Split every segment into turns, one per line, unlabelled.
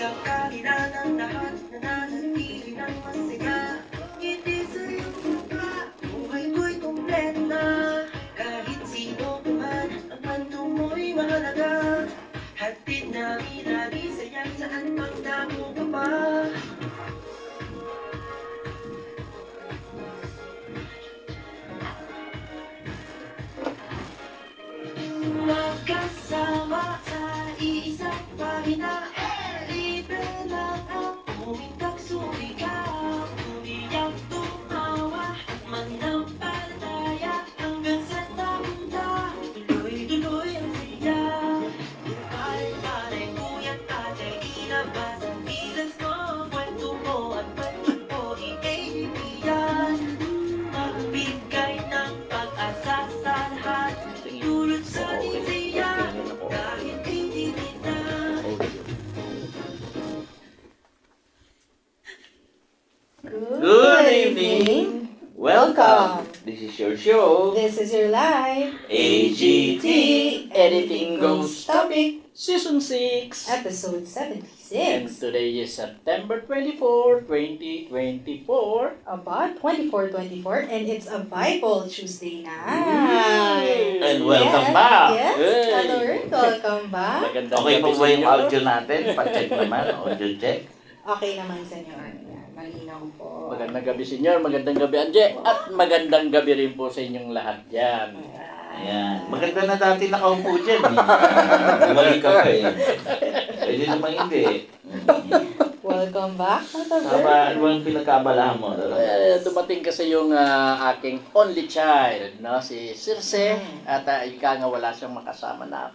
Sa kabila ng lahat, nananatili ng masaya. Ngiti sa iyong mukha, buhay ko'y kumpleto na. Kahit sino man, ang kwento mo'y mahalaga. Hatid namin lagi saya, saan pang damo ka pa. Magkasama sa iisang pahina. Libre lang ang umintak sumigaw. Umiyak, tumawa at manampalataya. Hanggang sa tanda, tuloy-tuloy ang siya. Pare-pare, kuya't ate, ilabas ang feelings mo. Kwento mo at kwento ko, i-kaibigan. Magbigay ng pag-asa sa lahat. Dulot sa siya, kahit hindi kita.
Good evening. Welcome. This is your show,
This is your live
AGT Editing Goes
Topic,
Season 6.
episode
And
76.
today is September 24, 2024.
About 24/24, and it's a Bible Tuesday night.
And welcome
Yes,
back.
Yes,
Hey.
Alright, welcome back.
Magandang
Okay
gabi
po
sa
ba yung
inyo.
audio natin? Pa-check naman, audio check.
Okay naman, senyor. Yan, malinaw po.
Magandang gabi, senyor. Magandang gabi, Anje. At magandang gabi rin po sa inyong lahat dyan.
Ayan. Maganda na dati nakaupo dyan eh. Mali ka pa eh. Pwede naman hindi.
Welcome back, Tata
Tama, ano ang pinagkabalahan mo?
Dumating kasi yung aking only child, no? Si Circe. At ika nga wala siyang makasama na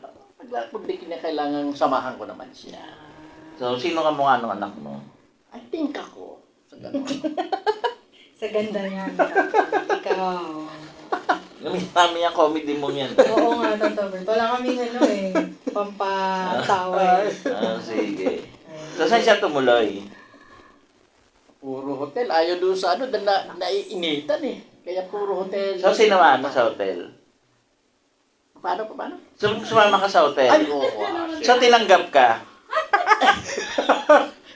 pagdating na kailangan samahan ko naman siya.
So, sino ka mukha ng anak mo?
I think ako. Sa ganun.
Sa ganda niya. Ikaw.
Gamitin namin yung comedy mo yan.
Oo nga, Tata Bert. Wala kaming ano eh, pampatawa eh.
Sige. So, saan siya tumuloy?
Puro hotel. Ayaw doon sa ano, naiinitan eh. Kaya puro hotel.
So, sinama ka sa hotel?
Paano?
Sumama ka sa hotel?
Ay, oo.
So, tinanggap ka?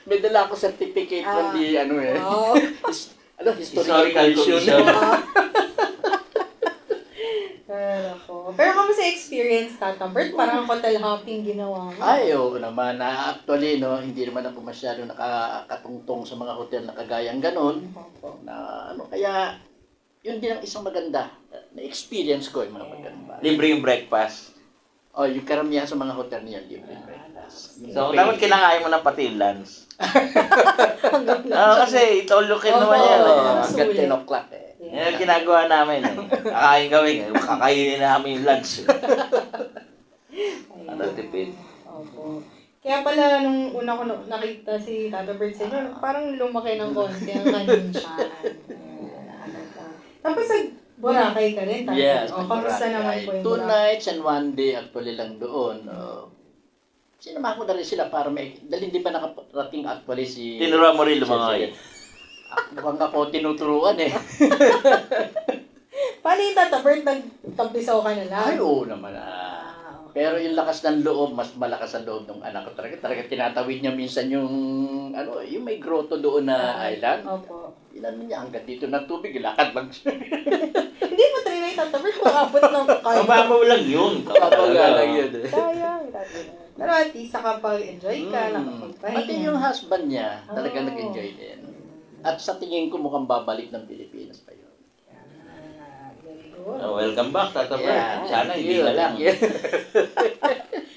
May dala ako certificate from the ano eh.
Oh.
Historical commission.
Pero kamusta experience, Tata Bert? Parang hotel hopping ginawa mo.
Ay, oo naman. Actually, no, hindi naman ako masyado nakakatungtong sa mga hotel na kagayang ganun. Na, ano, kaya, yun din ang isang maganda na experience ko yung mga maganda.
Libre yung breakfast.
Oh, yung karamihan sa mga hotel niya, libre breakfast.
So, dapat kinakain mo ng pati yung lunch. Kasi itulukin naman yan.
Oo.
Hanggang 10 o'clock eh.
Yan ang ginagawa namin. Kakain kami. Kakainin namin yung lunch. Ano tipid?
Opo. Kaya pala, nung una ko nakita si Tata Bert sa inyo, parang lumaki ng konti ang kanyang tiyan. Tapos Boracay ka rin, Tata.
Yes.
Kamusta naman po yung
2
Boracay?
nights and 1 day actually lang doon. Sinama ko na rin sila para may... Dahil hindi pa nakarating actually si...
Tinura mo rin lumangoy.
Mukhang ako tinuturuan eh.
Paano yung Tata Bert? Nagtampisaw ka na lang?
Ay, oo naman.
Okay.
Pero yung lakas ng loob, mas malakas ang loob ng anak ko talaga. Talaga tinatawid niya minsan yung... Ano, yung may grotto doon na island.
Opo.
Ilan niya, hanggang dito ng tubig, ilakad lang siya.
Hindi mo trinay, Tata Bert, makapot ng kaya.
Mababaw lang yun.
Kapagalang yun eh.
Sayang, Tata Bert. Pero at least nakapag-enjoy ka, nakapagpahinga.
Pati yung husband niya, talaga
Oh.
nag-enjoy din. At sa tingin ko mukhang babalik ng Pilipinas pa yun.
Very good.
Welcome back, Tata Bert.
Yeah.
Sana hindi na lang.
Yeah.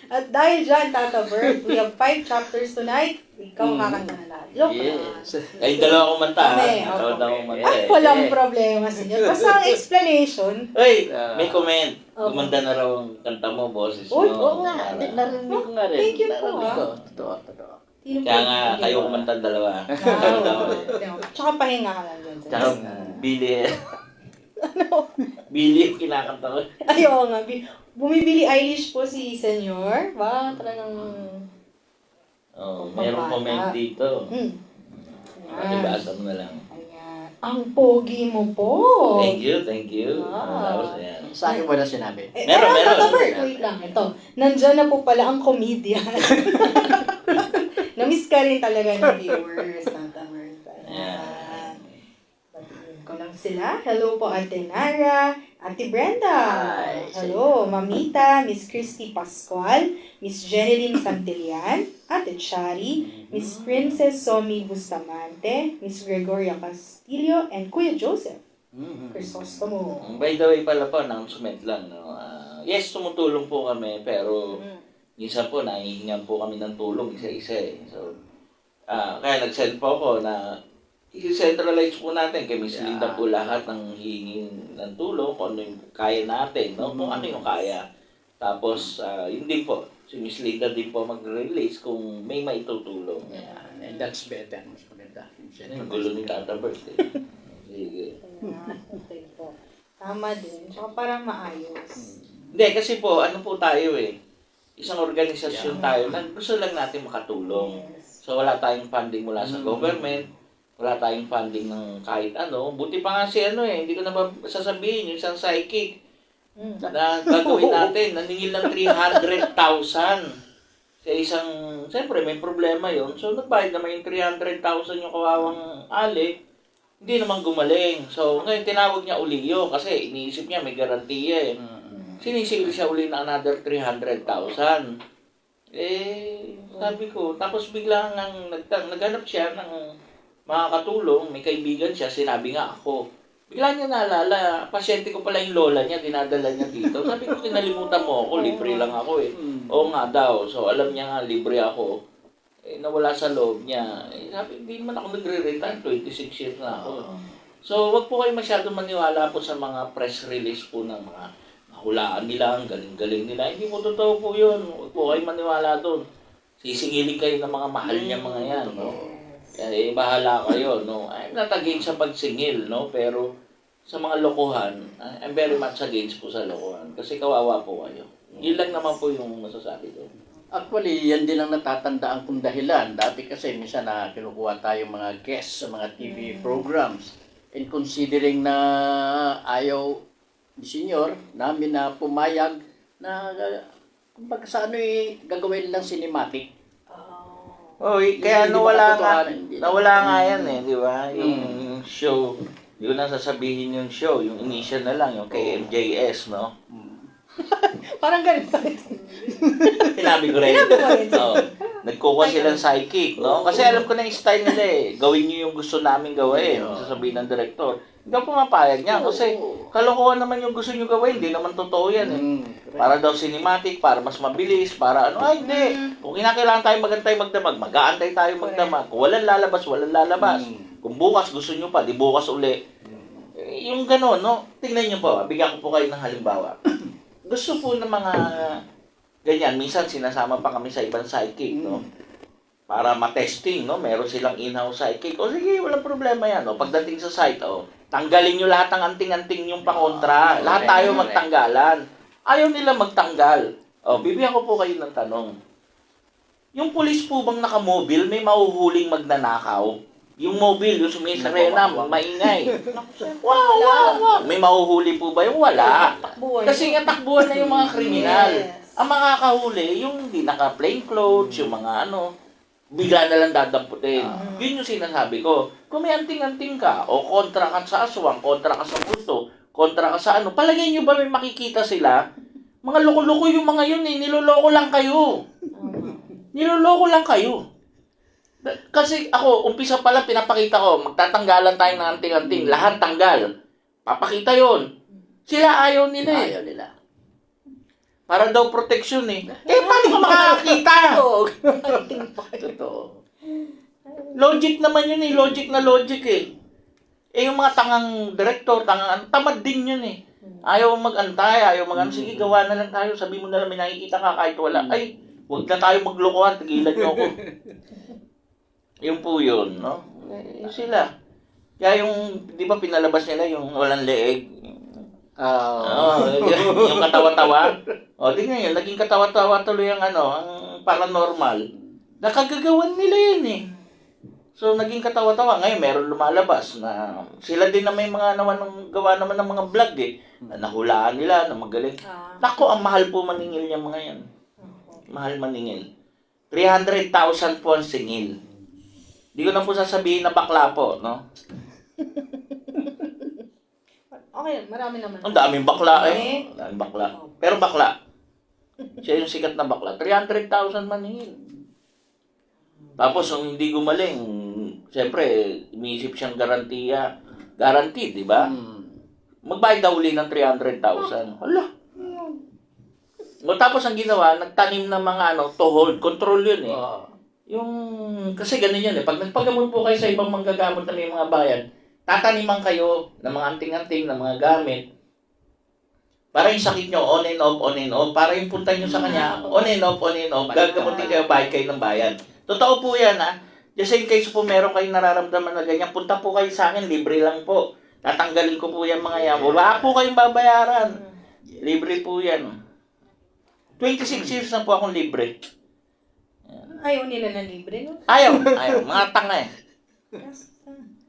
At dahil dyan, Tata Bert, we have 5 chapters tonight. Ikaw kakanta na lahat. Joke
Yes.
Ay, dalawa kumanta.
Kami,
Ikaw
opo.
daw kumanta.
Ay, walang problema, senyor. Basta ang explanation.
Uy, may comment.
Opo.
Kumanda na raw ang kanta mo, boses mo.
Uy,
Oo nga, narinig ko nga rin.
Thank you po,
Narinig ko.
ah.
Totoo.
Kaya nga, kayo kumanta dalawa.
Tsaka pahinga ka lang dyan.
Tsaka, Billy. Billy yung kinakanta ko.
Ay, oo nga. Bumibili Eilish po si senyor. Ba, talagang...
Oh, merong comment dito. Makibasa mo na lang.
Ayan. Ang pogi mo po.
Thank you, thank you.
Ah.
Tapos, ayan.
Sa akin ba na sinabi?
Meron.
Tata Bert, wait lang. Ito. Nandyan na po pala ang comedian. Na-miss ka rin talaga ng viewers, Tata Merz.
Ayan.
Batiin ko lang sila. Hello po, Ate Nara, Ate Brenda.
Hi.
Hello, Mamita, Miss Christy Pascual, Miss Jeneline Santillan, Ate Chari, Miss Princess Somi Bustamante, Miss Gregoria Castillo, and Kuya Joseph Crisostomo.
By the way pala po, announcement lang. No? Yes, tumutulong po kami, pero minsan po nahihingan po kami ng tulong isa-isa eh. So, kaya nag-send po ako na i-centralize po natin kay Miss Linda po lahat ng hihingin ng tulong, kung ano yung kaya natin, no? Kung ano yung kaya. Tapos, yun din po, si Miss Linda din po mag-release kung may maitutulong.
And that's better. Mas maganda.
Ang gulo ni Tata Bert eh. Sige.
Okay po. Tama din. Tsaka parang maayos.
Hindi, kasi po, ano po tayo eh. Isang organisasyon tayo na gusto lang natin makatulong. So, wala tayong funding mula sa government. Wala tayong funding ng kahit ano. Buti pa nga si hindi ko na ba sasabihin, yung isang psychic na gagawin natin. Naningil ng 300,000 sa isang, siyempre may problema yon. So, nagbayad naman yung 300,000 yung kawawang ali. Hindi naman gumaling. So, ngayon tinawag niya uliyo kasi iniisip niya may garantiya eh. Sinisigil siya uli ng another 300,000. Sabi ko, tapos biglang naghanap siya ng makakatulong, may kaibigan siya, sinabi nga ako. Bigla niya naalala, pasyente ko pala yung lola niya, dinadala niya dito. Sabi ko, kinalimutan mo ako, libre lang ako eh. Oo nga daw. So, alam niya nga, libre ako. Nawala sa loob niya. Sabi, hindi naman ako nagre-retire, 26 years na ako. So, wag po kayo masyado maniwala po sa mga press release po ng mga hulaan nila, ang galing-galing nila. Hindi po totoo po yun. Huwag po kayo maniwala doon. Sisingilin kayo ng mga mahal niya mga yan, no? Kaya bahala kayo, no? I'm not against sa pagsingil, no? Pero sa mga lokohan, I'm very much against po sa lokohan. Kasi kawawa po kayo. Yun lang naman po yung masasabi doon.
Actually, yan din ang natatandaan kong dahilan. Dati kasi minsan na kinukuha tayong mga guests sa mga TV programs. And considering na ayaw ni Senyor namin na pumayag na kumbaga sa gagawin lang cinematic.
Kaya nawala
Hindi
nga yan eh, di ba? Yung show, hindi ko na sasabihin yung show, yung initial na lang, yung KMJS, no?
Parang ganun pa rin.
Sinabi ko rin. Nagkukuha silang psychic, no? Kasi alam ko na yung style nila eh. Gawin nyo yung gusto namin gawin, sasabihin ng director. Hindi ako pumapayag niya kasi kalokohan naman yung gusto nyo gawin, hindi naman totoo yan eh. Para daw cinematic, para mas mabilis, para ano, ay hindi. Kung kinakailangan tayo magantay magdamag, mag-aantay tayo magdamag. Kung walang lalabas, walang lalabas. Kung bukas gusto nyo pa, di bukas uli. Yung gano'n, no? Tingnan nyo po, bigyan ko po kayo ng halimbawa. Gusto po ng mga ganyan, minsan sinasama pa kami sa ibang psychic, no? Para matesting, no? Meron silang in-house psychic. O sige, walang problema yan, no? Pagdating sa site, tanggalin nyo lahat ng anting-anting yung pakontra. Lahat tayo magtanggalan. Ayaw nila magtanggal. Bibigyan ko po kayo ng tanong. Yung pulis po bang naka-mobile, may mahuhuling magnanakaw? Yung mobile, yung sumisirena, maingay. Wow. May mahuhuli po ba yung wala? Kasi nga takbuhan na yung mga kriminal. Ang makakahuli, yung hindi naka-plain clothes, yung mga bigla na lang dadamputin. Yun yung sinasabi ko. Kung may anting-anting ka, o kontra ka sa aswang, kontra ka sa puto, kontra ka sa palagay nyo ba may makikita sila? Mga loko-loko yung mga yun eh, niloloko lang kayo. Niloloko lang kayo. Kasi ako, umpisa pa lang pinapakita ko, magtatanggalan tayo ng anting-anting, lahat tanggal. Papakita yon. Sila ayaw nila eh.
Ayaw nila.
Para daw protection eh. Paano ka makakakita?
Totoo.
Logic naman yun eh, logic na logic eh. Yung mga tangang director, tamad din yun eh. Ayaw mag-antay, sige gawa na lang tayo, sabi mo na lang may nakikita ka kahit wala. Ay, huwag na tayo maglokohan, tigilan nyo ako. Yung po yun, no? Sila. Kaya yung, di ba pinalabas nila yung walang leeg? Yung katawa-tawa. Tingnan yun, naging katawa-tawa tuloy ang ang paranormal. Nakagagawan nila yun eh. So, naging katawa-tawa. Ngayon, meron lumalabas na sila din na may mga gawa naman ng mga vlog eh. Na nahulaan nila, na magaling. Nako, ang mahal po maningil niya mga yan. Mahal maningil. 300,000 po ang singil. Hindi ko na po sasabihin na bakla po, no?
Okay, marami naman.
Ang daming bakla eh. Ang daming bakla. Pero bakla. Siya yung sikat na bakla. 300,000 maningil. Tapos, kung hindi gumaling, siyempre, umiisip siyang garantiya. Guaranteed, di ba? Magbayad daw uli ng 300,000. Hala. O tapos ang ginawa, nagtanim ng mga to hold. Control yun eh. Yung, kasi ganun yun eh. Pag nagpagamot po kayo sa ibang manggagamot na may mga bayan, tataniman kayo ng mga anting-anting, ng mga gamit. Para yung sakit nyo, on and off, on and off. Para yung punta nyo sa kanya, on and off, on and off. Gagamutin kayo, bayad kayo ng bayan. Totoo po yan ha. Just in case po meron kayong nararamdaman na ganyan, punta po kayo sa akin, libre lang po. Tatanggalin ko po yan mga yan. Wala po kayong babayaran. Libre po yan. 26 years na po akong libre.
Ayaw nila ng libre, no?
Ayaw. Mga tanga eh.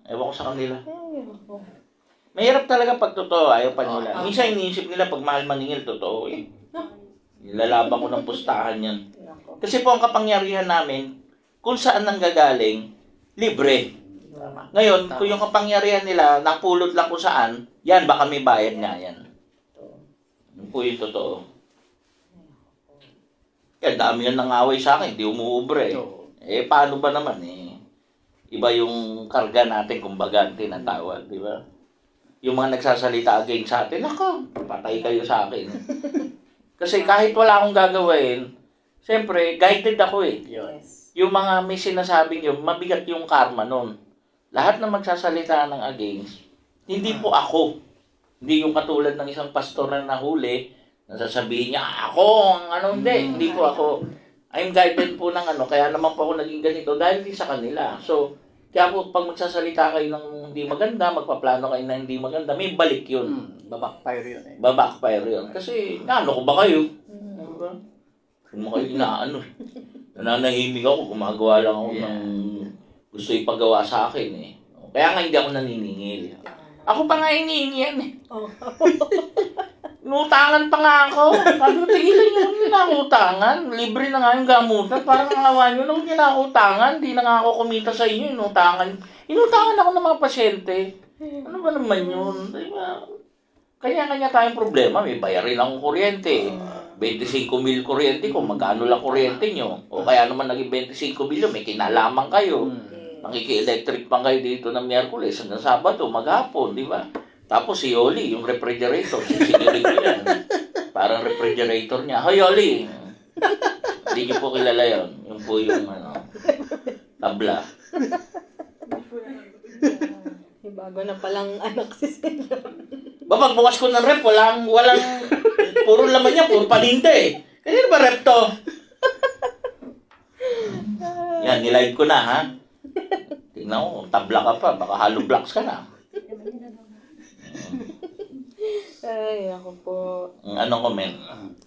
Ewan ko sa kanila. Mahirap talaga pag totoo, ayaw pa nila. Minsan iniisip nila pag mahal maningil, totoo eh. Nilalaban ko ng pustahan yan. Kasi po ang kapangyarihan namin, kung saan nanggagaling, libre. Ngayon, kung yung kapangyarihan nila, napulot lang kung saan, yan, baka may bayad nga yan. Yun po yung totoo. Kaya dami yan nangaway sa akin, hindi umuubre. Eh, paano ba naman eh? Iba yung karga natin, kumbaga, tinatawag, di ba? Yung mga nagsasalita against sa atin, ako, patay kayo sa akin. Kasi kahit wala akong gagawin, siyempre, guided ako eh.
Yes.
Yung mga may sinasabing yun, mabigat yung karma nun. Lahat na magsasalita ng against, hindi po ako. Hindi yung katulad ng isang pastor na nahuli, nasasabihin niya, ako, hindi po ako. I'm guided po ng kaya naman po ako naging ganito dahil din sa kanila. So, kaya po pag magsasalita kayo ng hindi maganda, magpaplano kayo na hindi maganda, may balik yun.
Babackfire yun eh.
Babackfire yun. Kasi, ko ba kayo? Diba? Kung mo kayo nananahimik ako, gumagawa lang ako ng gusto ipagawa sa akin eh. Kaya nga hindi ako naniningil. Ako pa nga hinihingi yan eh. Inutangan pa nga ako. Sabi ko, tigilan nyo yung kinakutangan. Libre na nga yung gamutan. Parang nangawa nyo nung kinakutangan. Di na nga ako kumita sa inyo. Inutangan ako ng mga pasyente. Ano ba naman yun? Diba? Kanya-kanya tayong problema. May bayarin akong kuryente. 25,000 kuryente ko. Magkano lang kuryente nyo? O kaya naman naging 25,000. May kinalaman kayo. Nakiki-electric pa kayo dito ng Miyerkules hanggang Sabado, maghapon, di ba? Tapos si Yoli, yung refrigerator, sisingilin ko yan. Parang refrigerator niya. Hoy, Yoli! Hindi niyo po kilala yun. Yung po yung tabla.
Bago na palang anak si Senyor.
Pagbukas ko ng rep, walang, puro laman niya, puro paninda eh. Kanino ba rep to? Yan, nilive ko na ha. Tingnan mo, tabla ka pa, baka hollow blocks ka na.
Ay, ako po.
Anong comment?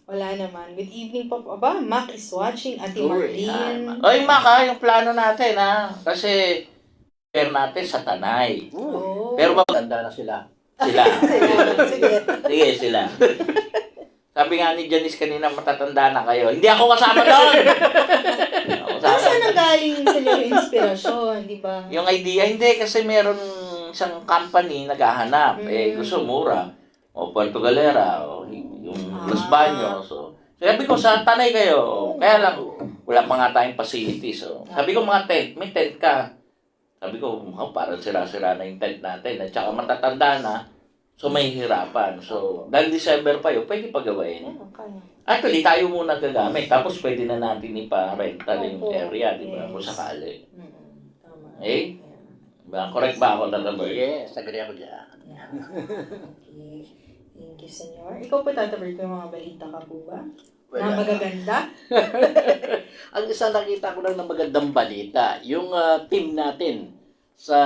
Wala naman. Good evening po. Aba, Mac is watching. Ate Marlene.
Oy, Mac yung plano natin ha. Kasi, share natin sa Tanay.
Oh.
Pero
Tanda na sila.
sila.
Sige.
Sige, sila. Sabi nga ni Janice kanina, matatanda na kayo. Hindi ako kasama doon!
Saan ang galing sa inyo yung inspirasyon, di ba?
Yung idea, hindi. Kasi meron isang company naghahanap. Gusto mura. O Puerto Galera. O yung Los Baños. So, sabi ko, sa Tanay kayo. Kaya lang, wala pa nga tayong facilities. So, sabi ko, mga tent. May tent ka. Sabi ko, parang sira-sira na yung tent natin. At saka matatanda na. So, may hirapan. So, dahil December pa yun, pwede pagawain. Actually, tayo muna gagamit. Tapos, pwede na natin ipa-rental yung area, di ba? Kung sakali. Eh? Ba, correct ba ako, Tata Boy?
Yes, agree ako dyan.
Okay. Thank you, Senyor. Ikaw po, Tata Bert, yung mga balita ka po ba?
Wala.
Na magaganda?
Ang isa nakita ko lang na magandang balita, yung team natin sa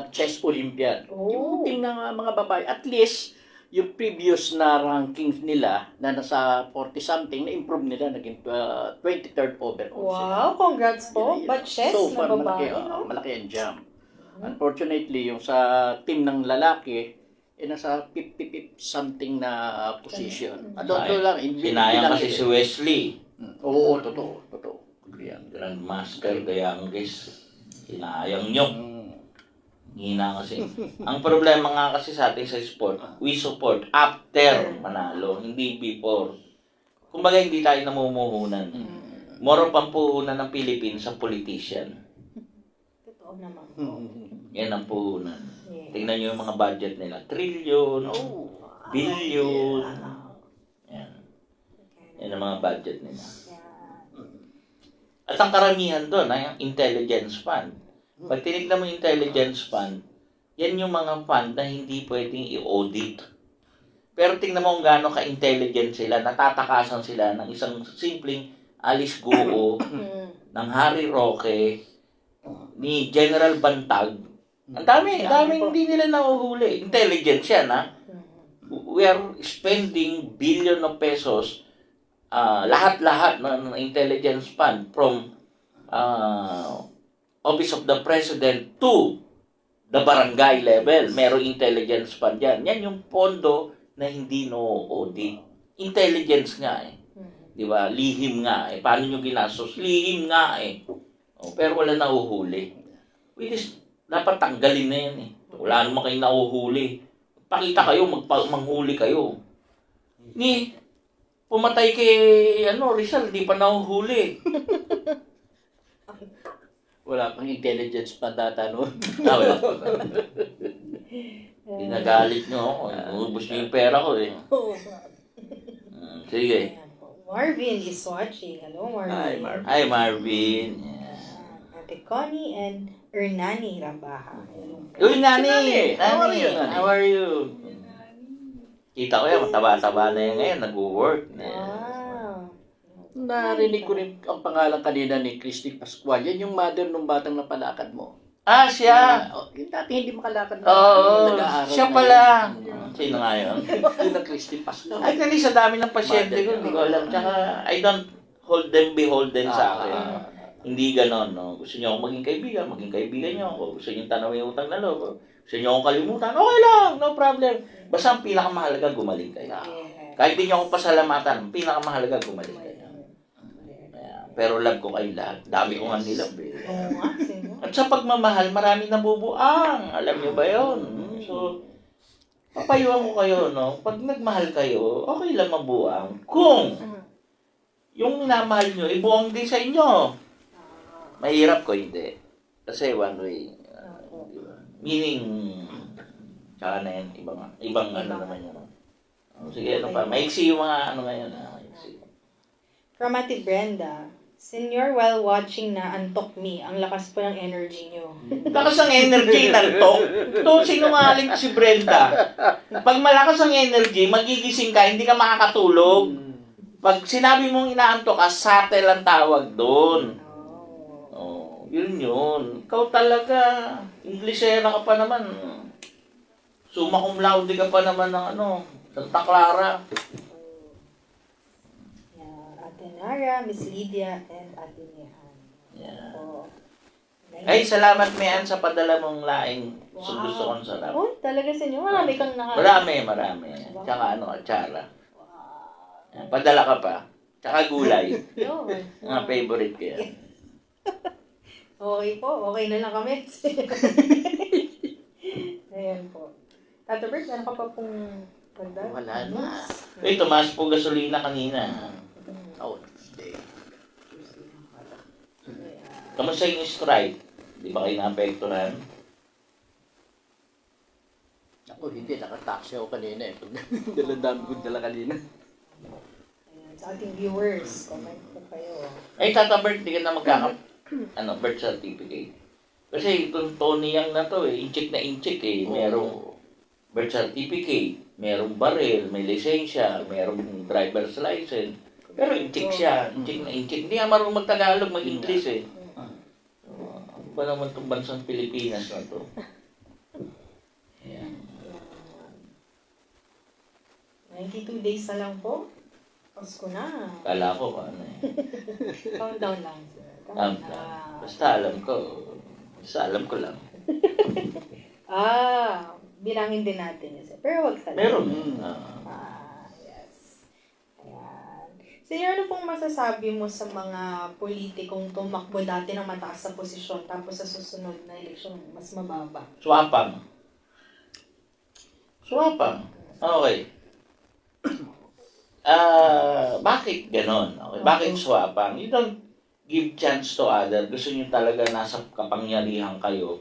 Chess Olympiad.
Oh.
Yung team ng mga babae, at least yung previous na rankings nila na nasa 40-something, na-improve nila, naging 23rd overall sila.
Wow, congrats po. But chess
So
na
far,
babae,
malaki,
no?
malaki ang jump. Unfortunately, yung sa team ng lalaki, nasa 50 something na position. Ano lang,
Sinayang kasi si Wesley.
Oo, totoo. Agree yan.
Grandmaster the youngest. Hinayang nyo. Hina kasi. Ang problema nga kasi sa atin sa sport, we support after manalo, hindi before. Kumbaga hindi tayo namumuhunan. More of ang puhunan ng Philippines sa politician.
Totoo naman po.
Yan ang puhunan.
Yeah.
Tingnan nyo yung mga budget nila. Trillion, billion. Yan. Yan ang mga budget nila. At ang karamihan doon ay ang intelligence fund. Pag tinignan mo yung intelligence fund, yan yung mga fund na hindi pwedeng i-audit. Pero tingnan mo kung gaano ka-intelligent sila, natatakasan sila ng isang simpleng Alice Guo, ng Harry Roque, ni General Bantag. Ang dami hindi nila nahuhuli. Intelligent yan, ha? We are spending billion of pesos, lahat-lahat ng intelligence fund from Office of the President to the barangay level. Merong intelligence fund yan. Yan yung pondo na hindi no-audit. Intelligence nga eh. Di ba? Lihim nga eh. Paano nyo ginastos? Lihim nga eh. Oh, pero wala nahuhuli. Which is, dapat tanggalin na yan eh. Wala naman kayo nahuhuli. Pakita kayo, manghuli kayo. Ni, pumatay kay Rizal, di pa nahuhuli.
Wala pang intelligence pa data noon.
Wala pa. Ginagalit nyo ako. Ubus nyo yung pera ko eh. Sige.
Marvin is watching. Hello, Marvin.
Hi, Marvin.
Ate Connie and Ernani Rambaha.
Uy, Nani!
How are you, Nani?
How are you? Kita ko yan, mataba-taba na yan ngayon. Nag-work.
Wow.
Narinig ko rin ang pangalan kanina ni Christy Pascual. Yan yung mother ng batang napalakad mo.
Siya!
Yung dati hindi makalakad na.
Oo,
nag-aaral
siya
na
pala.
yun.
Sino nga yun?
Yun ang Christy Pascual.
Actually, sa dami ng pasyente ko, hindi ko alam. Tsaka, I don't hold them beholden sa akin. Hindi ganon, no? Gusto niyo akong maging kaibigan niyo ako. Gusto niyo tanawin yung utang na loob. Gusto niyo akong kalimutan, okay lang, no problem. Basta ang pinakamahalaga, gumaling kayo. Kahit di niyo akong pasalamatan, ang pinakamahalaga, gumaling kayo. Pero love ko kayo lahat. Dami ko nga nilove eh.
Oo nga, sino?
At sa pagmamahal, maraming nabubuang. Alam niyo ba yun? So, papayuhan ko kayo, no? Pag nagmahal kayo, okay lang mabuang. Kung yung minamahal nyo, ibuang din sa inyo. Mahirap ko, hindi. Kasi one way. Diba? Meaning, tsaka na yan, ibang ano naman yun. Sige, ano pa? Maiksi yung mga ano ngayon. Maiksi.
From Ate Brenda, Senior, while watching na antok me, ang lakas po ng energy nyo.
Lakas ang energy, nantok. Ito, sinungaling si Brenda. Pag malakas ang energy, magigising ka, hindi ka makakatulog. Pag sinabi mong inaantok ka, subtle ang tawag doon. Oh, yun. Ikaw talaga, Inglesera ka pa naman. Summa cum laude ka pa naman ng Santa Clara.
Ate Nara, Miss Lydia, and Ate Nehan.
Yeah.
Oh.
Ay, salamat Mian sa padala mong laing gusto kong sarap.
Oh, talaga sa inyo. Marami kang
Marami. Tsaka atsara. Yan, padala ka pa. Tsaka gulay.
Yun.
Mga favorite ko yan.
Okay po. Okay na lang kami. Ayan po. Tato Bert, meron ka pa pong ganda?
Wala na.
Tumaas po gasolina kanina.
Oh, day.
Kamusta yung strike? Di ba kayo naapektuhan?
Ako, hindi. Nakataksi ako kanina eh. Dalandami ko dala kanina.
Ayan, sa ating viewers, comment po kayo.
Ay, Tata Bert, di ka na birth certificate. Kasi itong Tony Yang na to inchik na inchik eh. Merong birth certificate, merong baril, may lisensya, merong driver's license. Pero inchik siya, inchik na inchik. Hindi nga marunong mag-Tagalog, mag-English eh. Ano ba naman itong bansang Pilipinas na to? Ayan.
92 days na lang po. Pasko na.
Kala ko ano eh.
Countdown lang, sir.
Basta alam ko lang.
Bilangin din natin yun, sir. Pero wag sa
Meron.
yes. Ayan. Sir, ano pong masasabi mo sa mga politikong tumakbo dati ng mataas sa posisyon tapos sa susunod na eleksyon mas mababa?
Swapang. Swapang. Okay. Bakit ganon? Okay, bakit swapang? You don't give chance to other. Gusto niyo talaga nasa kapangyarihan kayo.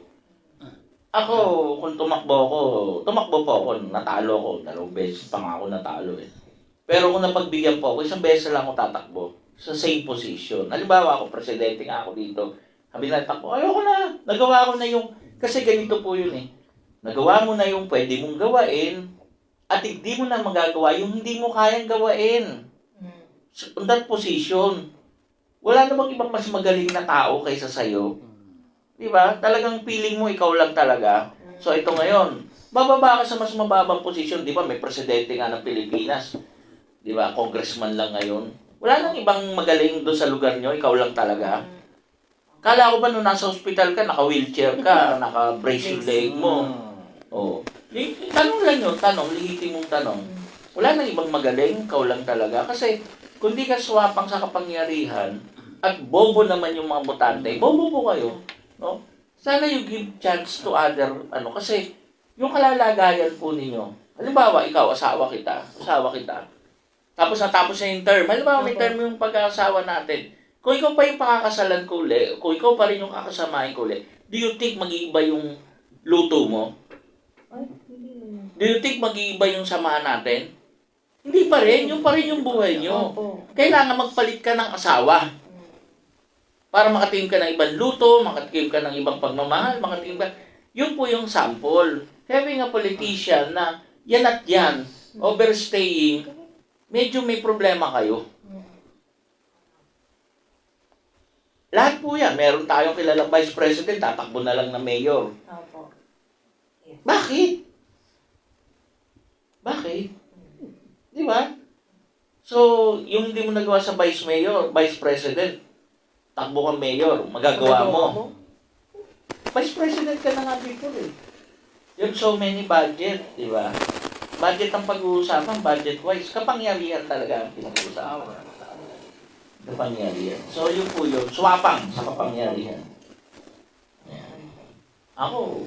Ako, kung tumakbo po ako, natalo ko. 2 beses pa nga ako natalo eh. Pero kung napagbigyan po ako, 1 beses lang ako tatakbo sa same position. Halimbawa ako, presidente nga ako dito. Sabi na takbo, ayoko na. Nagawa ko na yung, kasi ganito po yun eh. Nagawa mo na yung pwede mong gawain at hindi mo na magagawa yung hindi mo kayang gawain. So, on that position, wala namang ibang mas magaling na tao kaysa sa'yo. Di ba? Talagang feeling mo ikaw lang talaga. So ito ngayon, bababa ka sa mas mababang posisyon. Di ba? May presidente nga ng Pilipinas. Di ba? Congressman lang ngayon. Wala nang ibang magaling doon sa lugar nyo. Ikaw lang talaga. Kala ko ba nung nasa hospital ka, naka-wheelchair ka, naka-brace yung leg mo. Oh. Tanong lang yun. Tanong. Lihitin mong tanong. Wala nang ibang magaling. Ikaw lang talaga. Kasi kung di ka swapang sa kapangyarihan at bobo naman yung mga botante, bobo po kayo. No? Sana you give chance to other, kasi yung kalalagayan po ninyo. Halimbawa, ikaw, asawa kita. Tapos natapos na yung term. Halimbawa, may term yung pag-aasawa natin. Kung ikaw pa yung pakakasalan ko uli, kung ikaw pa rin yung kakasamahin ko uli, do you think mag-iiba yung luto mo? Do you think mag-iiba yung samahan natin? Hindi pa rin. Yung pa rin yung buhay nyo. Kailangan magpalit ka ng asawa. Para makatingin ka ng ibang luto, makatingin ka ng ibang pagmamahal, makatingin ka. Yun po yung sample. Having a politician na yan at yan, overstaying, medyo may problema kayo. Lahat po yan. Meron tayong kilalang vice president, tatakbo na lang na mayor. Bakit? Di ba? So, yung hindi mo nagawa sa vice president, takbo kang mayor, magagawa mo. Vice President ka na nga before eh. You have so many budget, di ba? Budget ang pag-uusapan, budget-wise. Kapangyarihan talaga ang pinag-uusapan. Kapangyarihan. So, yun po yun. Swapang sa kapangyarihan. Yan. Ako,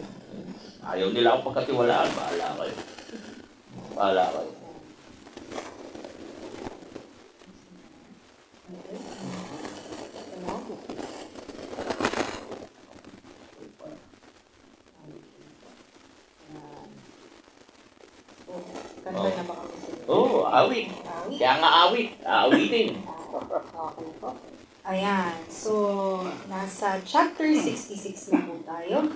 ayaw nila ako pagkatiwalaan. Bahala kayo.
Kanta na ba kami sila?
Oo, awit. Kaya nga awit. Aawitin.
Okay po. Ayan. So, nasa chapter 66 na po tayo.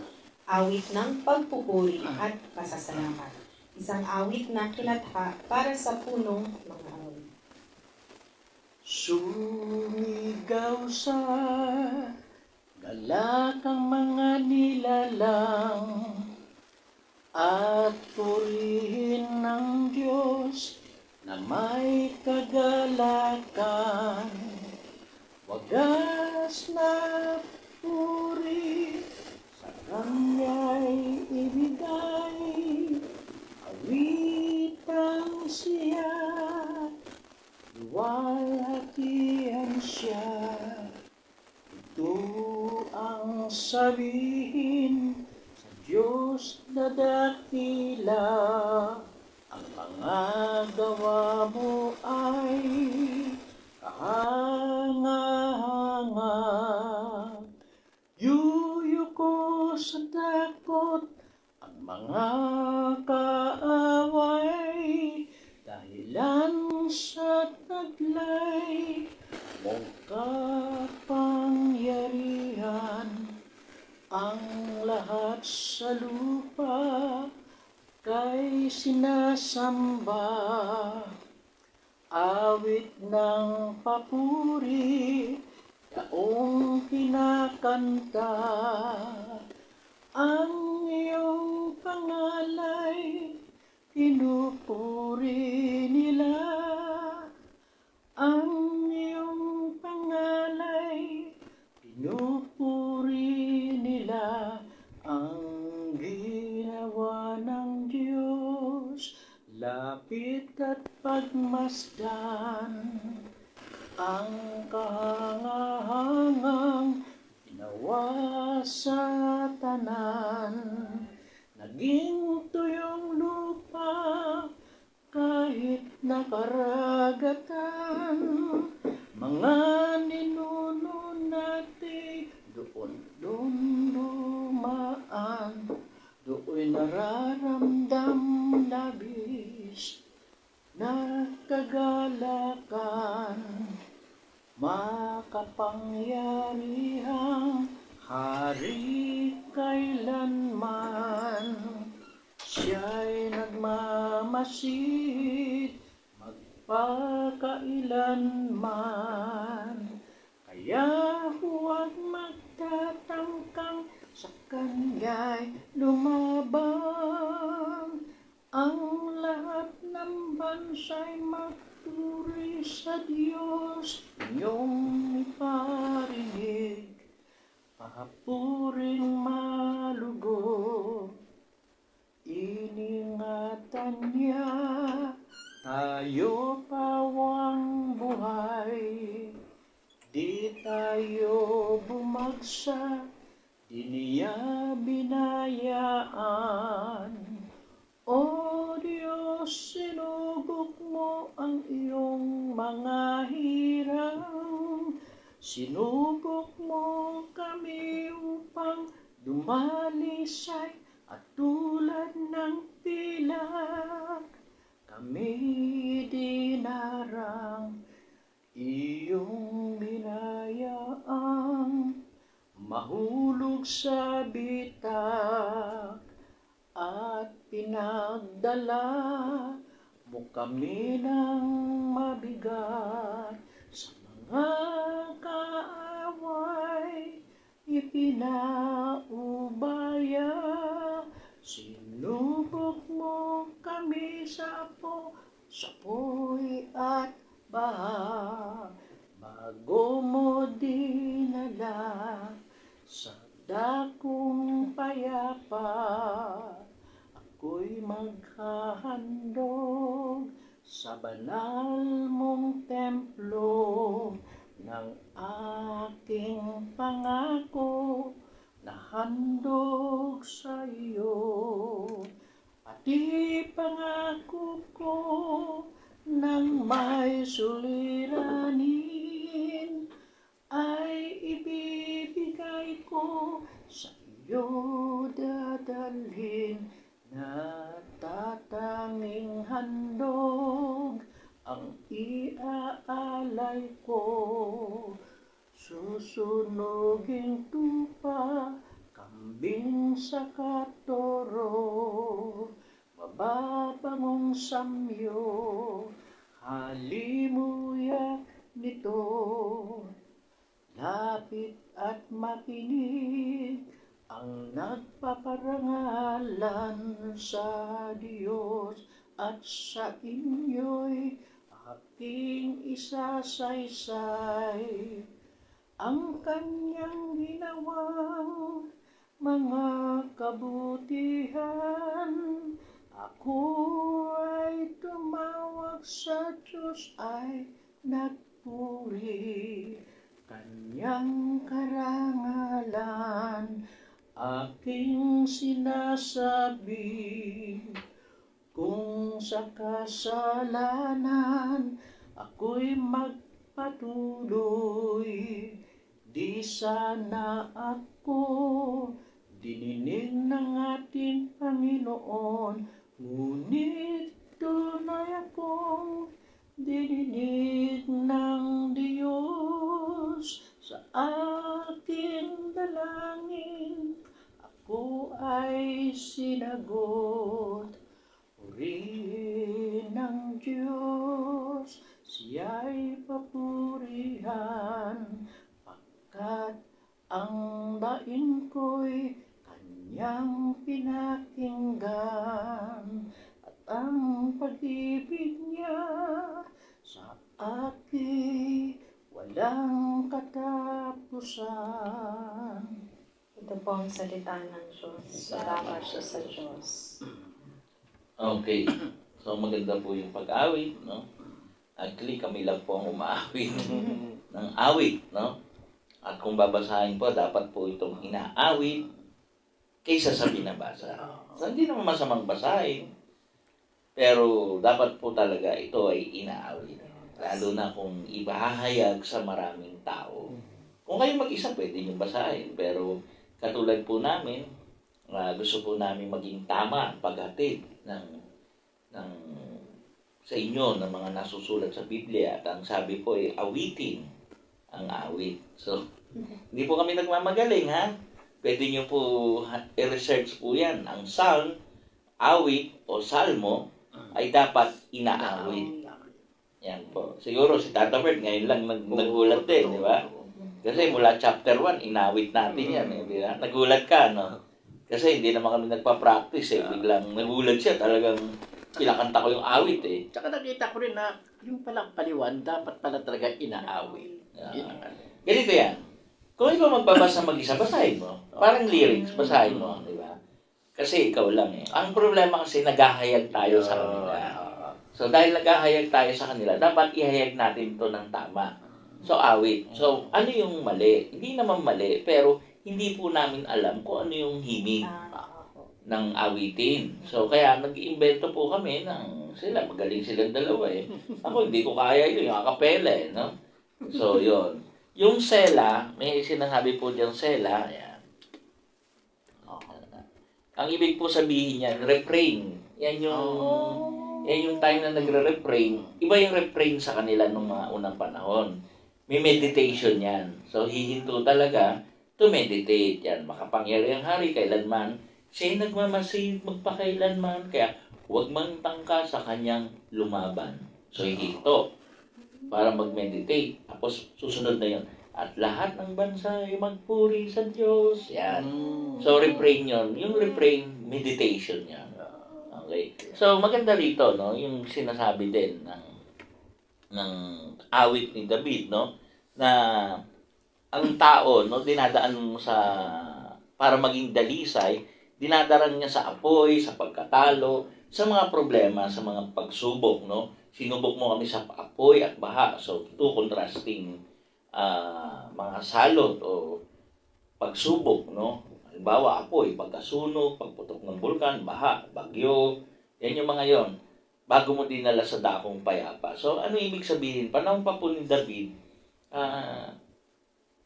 Awit ng pagpupuri at pasasalamat. Isang awit na kinatha para sa punong mga awit.
Sumigaw sa galakang mga nilalang at purihin ng Diyos na may kagalakan. Wagas na puri sa Kanya'y ibigay, awitang siya, luwalhatian siya. Ito ang sabihin sa Diyos na dakila, ang mga gawa mo ay kahanga-hanga. Yuyuko sa takot ang mga kaaway, dahilan sa taglay mong kapangyarihan. Ang lahat sa lupa kay sinasamba, awit ng papuri, taong kinakanta. Ang iyong pangalay, pinupuri nila. Ang iyong pangalay, pinupuri nila. Ang ginawa ng Diyos, lapit at pagmasdan. ang kahangahangang ginawa sa tanan. Naging tuyong lupa kahit nakaragatan. Mga ninuno natin doon dumaan. Doon nararamdam labis na kagalakan. Makapangyarihang hari kailanman. Siya'y nagmamasid magpakailanman. Kaya huwag magtatangkang sa kanya'y lumabang. Ang lahat ng bansa'y magpuri sa Diyos. Inyong iparinig, pahapuring malugod. Iningatan niya tayo pawang buhay. Di tayo bumagsak, di niya binayaan. O Diyos, sinubok mo ang iyong mga hirang. Sinubok mo kami upang dumalisay at tulad ng pilak. Kami dinarang iyong binayaang mahulog sa bitak at pinagdala mo kami ng mabigat. Sa mga kaaway ipinaubaya, sinubok mo kami sa apoy at baha. Bago mo dinala sa dakong payapa, ako'y maghahandog sa banal mong templo ng aking pangako na handog sa iyo. Pati pangako ko nang may suliranin ay ibibigay ko sa iyo dadalhin. Natatanging handog ang iaalay ko. Susunuging tupa, kambing sa katoro, mababangong samyo, halimuyak nito. Lapit at makinig ang nagpaparangalan sa Diyos at sa inyo'y aking isasaysay. Ang kanyang ginawang mga kabutihan, ako ay tumawag sa Diyos ay nagpuri. Kanyang karangalan aking sinasabi. Kung sa kasalanan ako'y magpatuloy, di sana ako dininig ng ating Panginoon. Ngunit tunay akong dininig ng Diyos sa aking dalangin. Ako ay sinagot. Purihin ng Diyos, siya'y papurihan, pagkat ang daing ko'y kanyang pinakinggan, at ang pag-ibig niya sa akin walang katapusan.
Ito po ang salita ng Diyos. Salamat siya sa Diyos.
Okay. So maganda po yung pag-awit, no? Actually, kami lang po ang umaawit ng awit, no? At kung babasahin po, dapat po itong inaawit kaysa sa binabasa. So, hindi naman masamang basahin. Pero dapat po talaga ito ay inaawit. Lalo na kung ibahahayag sa maraming tao. Kung kayo mag-isa, pwede nyo basahin. Pero katulad po namin, gusto po namin maging tama ang paghatid ng sa inyo ng mga nasusulat sa Biblia. At ang sabi po ay awitin ang awit. So, hindi po kami nagmamagaling, ha? Pwede nyo po i-research po yan. Ang psalm, awit o salmo ay dapat inaawit. Yan po. Siguro si Tata Bert ngayon lang nagulat din, di ba? Kasi mula chapter 1, inawit natin yan. Di ba? Nagulat ka, no? Kasi hindi naman kami nagpa-practice, eh. Biglang nagulat siya. Talagang kinakanta ko yung awit, eh.
Tsaka nakita ko rin na yung palang paliwan, dapat pala talaga inaawit.
Ganito yan. Kung ikaw magbabasa mag-isa, basahin mo. Parang lyrics, basahin mo, di ba? Kasi ikaw lang, eh. Ang problema kasi naghahayag tayo sa kanila. So dahil naghahayag tayo sa kanila, dapat ihayag natin to ng tama. So awit. So ano yung mali? Hindi naman mali, pero hindi po namin alam kung ano yung himig ng awitin. So kaya nag-iimbento po kami ng sila, magaling silang dalawa, eh. Ako hindi ko kaya yun, yung akapela, eh, no? So yun. Yung sela, may sinasabi po diyang sela, ayan. Ang ibig po sabihin niyan, refrain. Yan yung time na nagre-refrain. Iba yung refrain sa kanila nung mga unang panahon. May meditation yan. So, hihinto talaga to meditate yan. Makapangyari ang hari kailanman. Siya'y nagmamasid magpakailanman. Kaya, huwag mang tangka sa kanyang lumaban. So, hihinto para mag-meditate. Tapos, susunod na yun. At lahat ng bansa ay magpuri sa Diyos. Yan. So, refrain yun. Yung refrain, meditation yan. Okay. So, maganda rito, no? Yung sinasabi din ng awit ni David, no? Na ang tao, no? Dinadaan mo para maging dalisay, dinadaran niya sa apoy, sa pagkatalo, sa mga problema, sa mga pagsubok, no? Sinubok mo kami sa apoy at baha. So, two contrasting mga salot o pagsubok, no? Halimbawa, apoy, pagkasunog, pagputok ng bulkan, baha, bagyo, yan yung mga yon. Bago mo dinala sa dakong payapa. So, ano ibig sabihin? Panahon pa po ni David,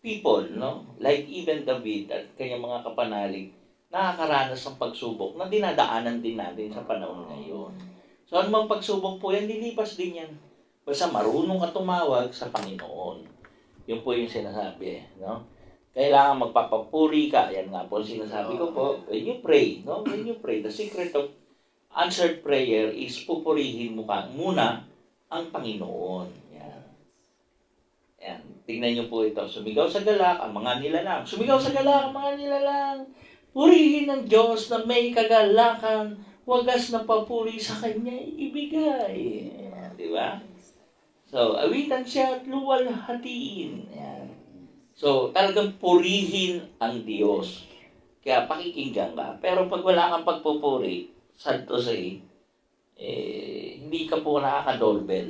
people, no? Like even David at kanyang mga kapanalig, nakakaranas ng pagsubok na dinadaanan din natin sa panahon ngayon. So, anumang pagsubok po yan, lilipas din yan. Basta marunong ka tumawag sa Panginoon. Yun po yung sinasabi, no? Kailangan magpapapuri ka. Yan nga po sinasabi ko po. When you pray, no? When you pray, the secret of answered prayer is pupurihin mo muna ang Panginoon. Yan. Yan. Tingnan niyo po ito. Sumigaw sa galak ang mga nilalang. Sumigaw sa galak ang mga nilalang. Purihin ng Diyos na may kagalakan. Wagas na papuri sa Kanya ibigay. Yan. Di ba? So, awitan siya at luwalhatiin. Yan. So, talagang purihin ang Diyos. Kaya pakikinggan ka. Pero pag wala kang pagpupuri, sad to say, hindi ka po nakaka-doorbell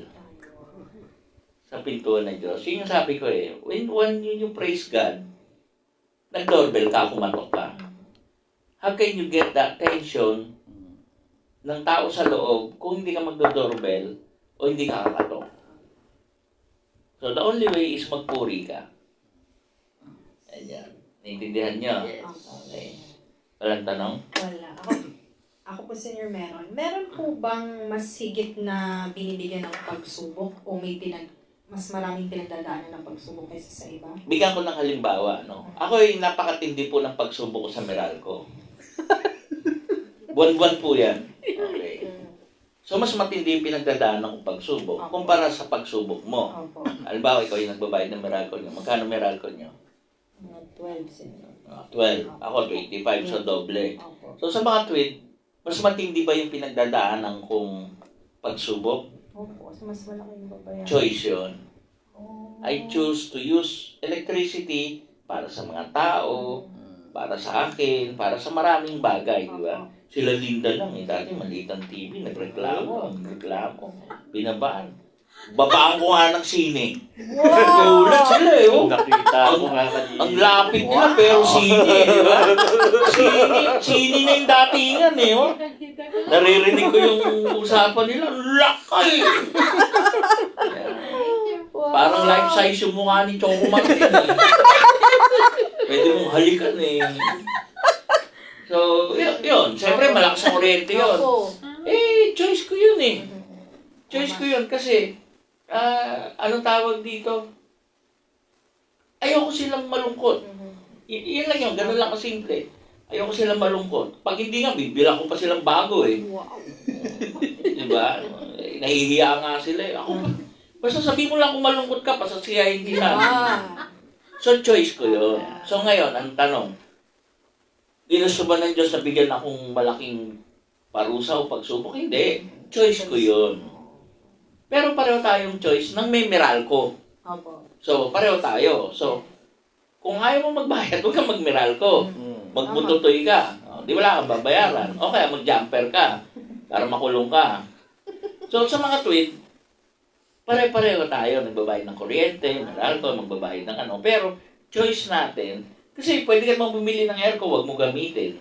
sa pintuan ng Diyos. Yun yung sabi ko, when you praise God, nag-doorbell ka, kumatok ka. How can you get the attention ng tao sa loob kung hindi ka mag-doorbell o hindi ka kakatok? So, the only way is magpuri ka. Ayan. Naintindihan niyo?
Yes.
Okay. Walang tanong?
Wala. Ako po, Senior, meron. Meron po bang mas higit na binibigyan ng pagsubok o may mas maraming pinagdadaanan ng pagsubok kaysa sa iba?
Bigyan ko ng halimbawa, no? Ako ay napakatindi po ng pagsubok ko sa Meralco. Buwan-buwan po yan. Okay. So, mas matindi yung pinagdadaanan ng pagsubok kumpara sa pagsubok mo.
Opo.
Halimbawa, ikaw yung nagbabayad ng Meralco nyo. Magkano Meralco nyo?
12, Senior.
12. Ako, 25, so doble.
Opo.
So, sa mga tweet, mas matindi ba yung pinagdadaanan kong pagsubok?
Opo. Kasi mas malaki yung babayaran.
Choice yun.
Oh.
I choose to use electricity para sa mga tao, para sa akin, para sa maraming bagay, di ba? Sila Linda lang, dati maliit ang TV, nagreklamo, binabaan. Babaan ko nga ng sine.
Wow!
Nagulat sila eh. Oh.
Nakita ko nga kanina.
Ang lapit nila pero sine eh, di ba? Sine na yung datingan eh. Oh. Naririnig ko yung usapan nila. Lakay!
Wow.
Parang life size yung mukha ni Choco Martin eh. Pwede mong halikan eh. So, yun. Siyempre, malakas ang kuryente yun.
Opo.
Eh, choice ko yun eh. Choice ko yun kasi, anong tawag dito? Ayoko silang malungkot. Yun lang yun, ganun lang kasimple. Ayoko silang malungkot. Pag hindi nga, bibila ko pa silang bago eh.
Wow.
Diba? Nahihiya nga sila eh. Ako, basta sabihin mo lang kung malungkot ka, pasasiyahin kita. So, choice ko yun. So, ngayon, ang tanong, ginusto ba ng Diyos na bigyan akong malaking parusa o pagsubok? Hindi. Choice ko yun. Pero pareho tayong choice ng may Meralco.
Opo.
So, pareho tayo. So, kung ayaw mo magbayad, huwag kang mag-Meralco. Magbututoy ka. O, di wala kang babayaran. O kaya mag-jumper ka para makulong ka. So, sa mga tweet, pare-pareho tayo. Nagbabayad ng kuryente, Meralco, magbabayad ng ano. Pero, choice natin. Kasi pwede ka mong bumili ng aircon, huwag mo gamitin.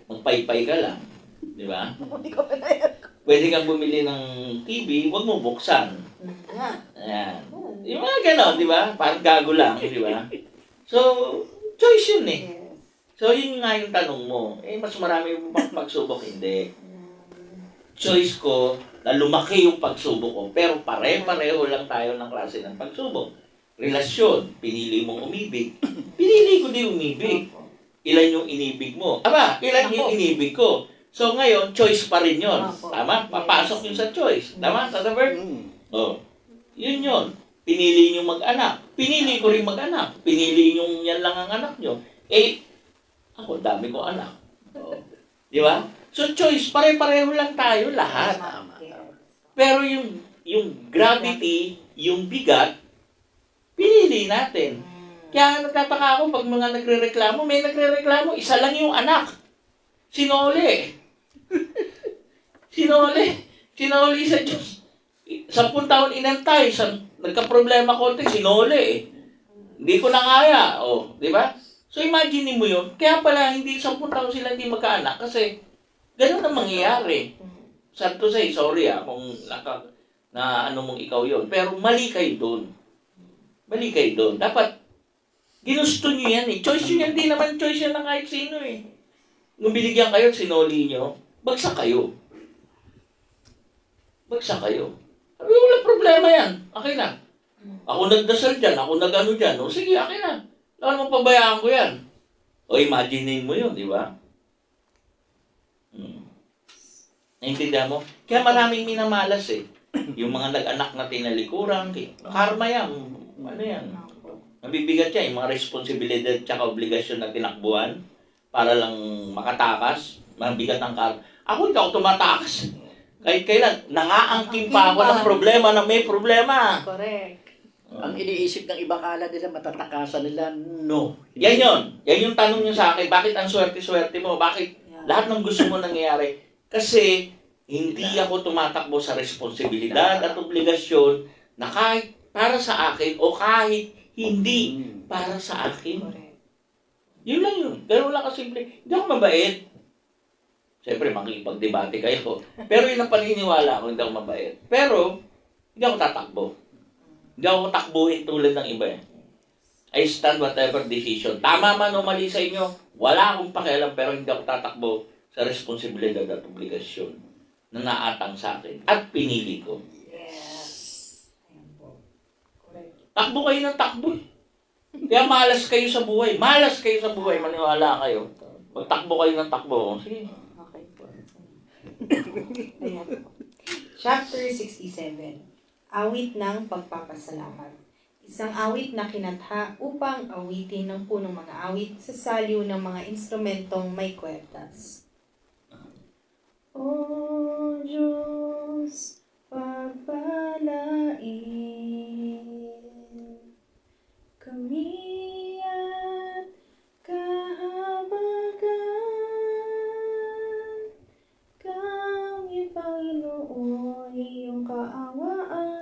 Magpaypay ka lang. Di ba? Pwede kang bumili ng TV, huwag mo buksan. Ayan. Yung mga gano'n, di ba? Parang gago lang, di ba? So, choice yun eh. So, yun nga yung tanong mo. Eh, mas marami yung pagsubok, hindi. Choice ko na lumaki yung pagsubok ko, pero pare-pareho lang tayo ng klase ng pagsubok. Relasyon, pinili mong umibig. Pinili ko din umibig. Ilan yung inibig mo? Aba, ilan yung inibig ko? So ngayon, choice pa rin yun. Tama? Papasok yun sa choice. Tama, Tata Bert? Oh. Yun yun. Pinili nyo mag-anak. Pinili ko rin mag-anak. Pinili nyo yan lang ang anak nyo. Eh, ako, dami kong anak. Oh. Di ba? So choice, pare-pareho lang tayo lahat. Pero yung gravity, yung bigat, pinili natin. Kaya nagtataka ako pag mga nagre-reklamo, may nagre-reklamo, isa lang yung anak. Sinole. Sinole sa Diyos. 10 taon inantay, nagka-problema konti, sinole eh. Hindi ko na kaya. O, di ba? So imagine mo yun. Kaya pala, hindi 10 taon sila hindi magkaanak kasi ganun ang mangyayari. Sad to say, sorry kung na ano mong ikaw yon. Pero mali kayo doon. Mali kayo doon. Dapat, ginusto nyo yan eh. Choice nyo yan. Hindi naman choice yan ng kahit sino eh. Nung binigyan kayo, sinoli nyo, bagsak kayo. Bagsak kayo. Sabi, wala problema yan. Okay na. Ako nagdasal dyan. Ako nag-ano dyan. O sige, okay na. Alam mo, pabayaan ko yan. O imagine mo yun, di ba? Naintindihan mo? Kaya maraming minamalas eh. Yung mga nag-anak na tinalikuran, karma yan. Ano yan? Mabibigat yan. Yung mga responsibilidad tsaka obligasyon na tinakbuhan para lang makatakas. Mabigat ang karma. Ako hindi ako tumatakas. Kahit kailan, nangaangking pa ako ng problema na may problema.
Correct.
Ang iniisip ng iba kala nila, matatakasan nila, no.
Yan yun. Yan yung tanong nyo sa akin. Bakit ang swerte-swerte mo? Bakit lahat ng gusto mo nangyayari? Kasi hindi ako tumatakbo sa responsibilidad at obligasyon na kahit para sa akin o kahit hindi para sa akin. Yun lang yun. Ganun lang kasimple. Hindi ako mabait. Siyempre, makikipagdebate kayo. Pero yun ang paniniwala ko, hindi ako mabait. Pero, hindi ako tatakbo. Hindi ako takbuhin tulad ng iba eh. I stand whatever decision. Tama man o mali sa inyo, wala akong pakialam pero hindi ako tatakbo sa responsibilidad at obligasyon na naatang sa akin at pinili ko.
Yes. Ayan po. Correct.
Takbo kayo ng takbo eh. Kaya malas kayo sa buhay. Malas kayo sa buhay. Maniwala kayo. Magtakbo kayo ng takbo. Sige.
Okay po. Ayan po. Chapter 67. Awit ng pagpapasalamat. Isang awit na kinatha upang awitin ng punong mga awit sa saliw ng mga instrumentong may kwertas. O Diyos, pagpalain kami at kahabagan. Kami, Panginoon, iyong kaawaan.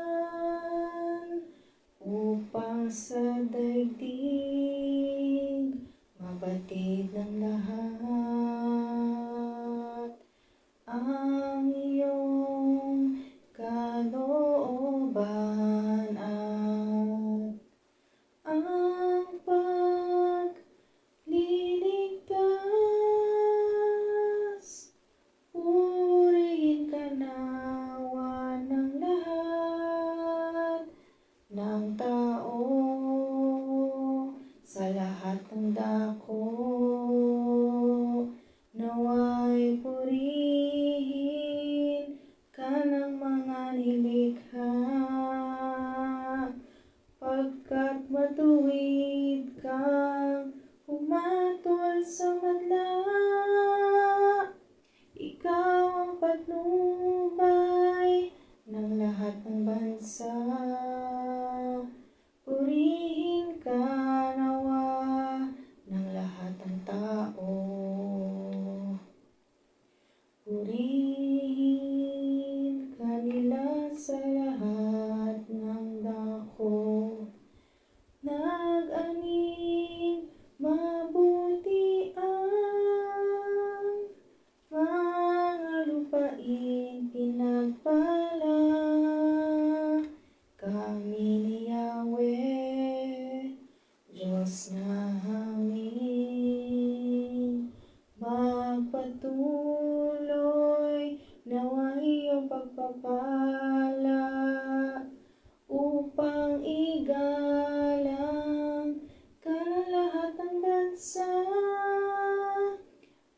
pagpapala upang igalang ka ng lahat ng bansa.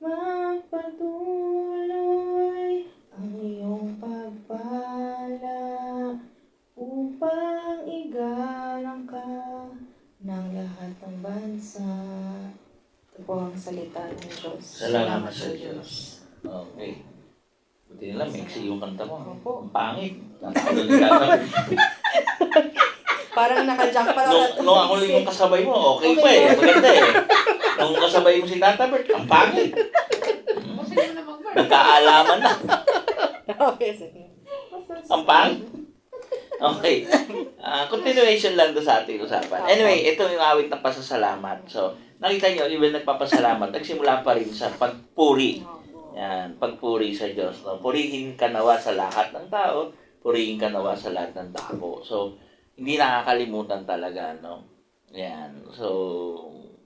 Magpatuloy ang iyong pagpala upang igalang ka ng lahat ng bansa. Ito po ang salita ng Diyos.
Salamat sa Diyos. Okay. Buti nila, mixi yung kanta mo.
Opo.
Ang pangit. Nakakalo ni Tata.
Parang naka-jump pa
Nung ako lang yung kasabay mo, okay pa eh. Maganda eh. Nung kasabay mo si Tata Bert, ang pangit. Nagkaalaman na.
Okay, sige.
Ang pangit. Okay. Continuation lang doon sa ating usapan. Anyway, ito yung awit ng pasasalamat. So, nakita nyo, even nagpapasalamat, nagsimula pa rin sa pagpuri. Yan, pagpuri sa Diyos. No? Purihin ka nawa sa lahat ng tao, purihin ka nawa sa lahat ng dako. So, hindi nakakalimutan talaga, no? Yan. So,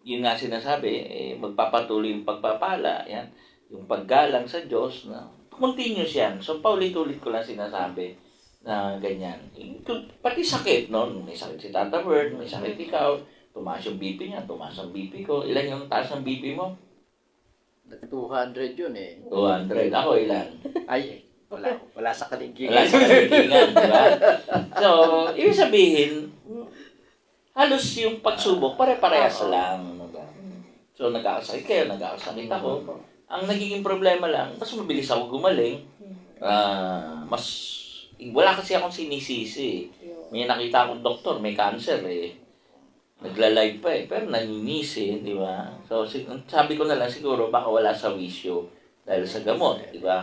yun nga sinasabi, magpapatuloy yung pagpapala, yan, yung paggalang sa Diyos, no? Continuous yan. So, paulit-ulit ko lang sinasabi na ganyan. Pati sakit, no? May sakit si Tata Bert, may sakit ikaw, tumaas yung BP niya, tumaas ang BP ko. Ilan yung taas ng BP mo?
200 yun eh.
200. Ako ilan?
Ay, wala sa kaliging.
Wala sa kaligtingan, di ba? So, ibig sabihin, halos yung pagsubok, pare-parehas lang. Diba? So, nagkakasakit kayo, nagkakasakit ako. Ang nagiging problema lang, mas mabilis ako gumaling. Wala kasi akong sinisisi. May nakita akong doktor, may cancer eh. Nagla-live pa eh, pero naninisi, di ba? So, sabi ko na lang siguro, baka wala sa wisyo dahil sa gamot, di ba?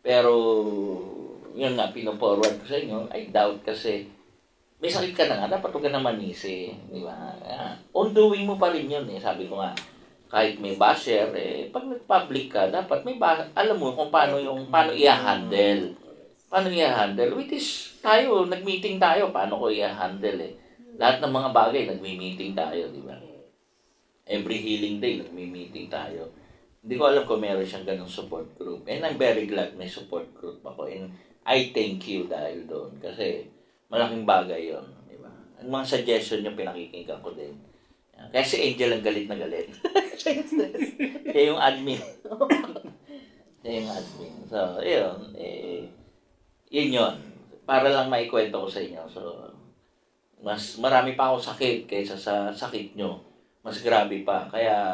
Pero, yun nga, pino-forward ko sa inyo, I doubt kasi may sakit ka na nga, dapat huwag ka na manisi, di ba? On-doing mo pa rin yun eh, sabi ko nga, kahit may basher, pag nag-public ka, dapat may alam mo kung paano i-handle. Paano i-handle? Which is, tayo, nag-meeting tayo, paano ko i-handle eh. Lahat ng mga bagay, nagmi-meeting tayo, di ba? Every healing day, nagmi-meeting tayo. Hindi ko alam kung meron siyang ganung support group. And I'm very glad may support group ako. And I thank you dahil doon. Kasi malaking bagay yon, di ba? Ang mga suggestion yung pinakikinggan ko din. Kaya si Angel ang galit na galit. Siya yung admin. Siya yung admin. So, yun. Yun yun. Para lang maikwento ko sa inyo. So, mas marami pa akong sakit kaysa sa sakit nyo. Mas grabe pa. Kaya,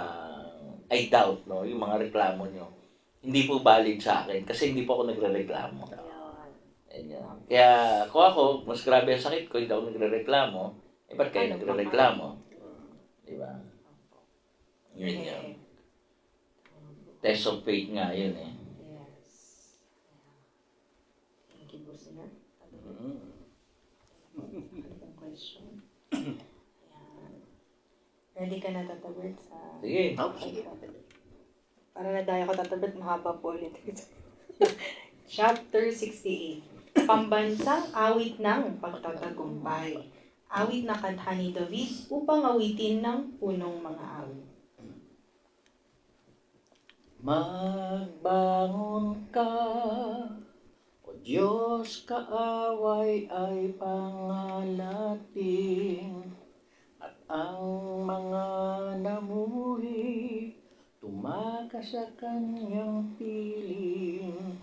I doubt, no, yung mga reklamo nyo. Hindi po valid sa akin kasi hindi po ako nagre-reklamo. Ayan. Kaya, kung ako, mas grabe ang sakit ko, hindi ako nagre-reklamo, ba't kayo nagre-reklamo? Diba? Yun yun. Test of faith nga yun eh.
Yes. Thank you, Business. Question. Ayan. Ready ka na, Tata Bert, sa...
Sige.
Sige.
Para na dahil ako, Tata Bert, mahaba po ulit. Chapter 68. Pambansang awit ng pagtatagumpay. Awit na kanta ni David upang awitin ng punong mga awit.
Magbangon ka, O Diyos, kaaway ay pangalating, at ang mga namuhi tumakas sa kanyang piling.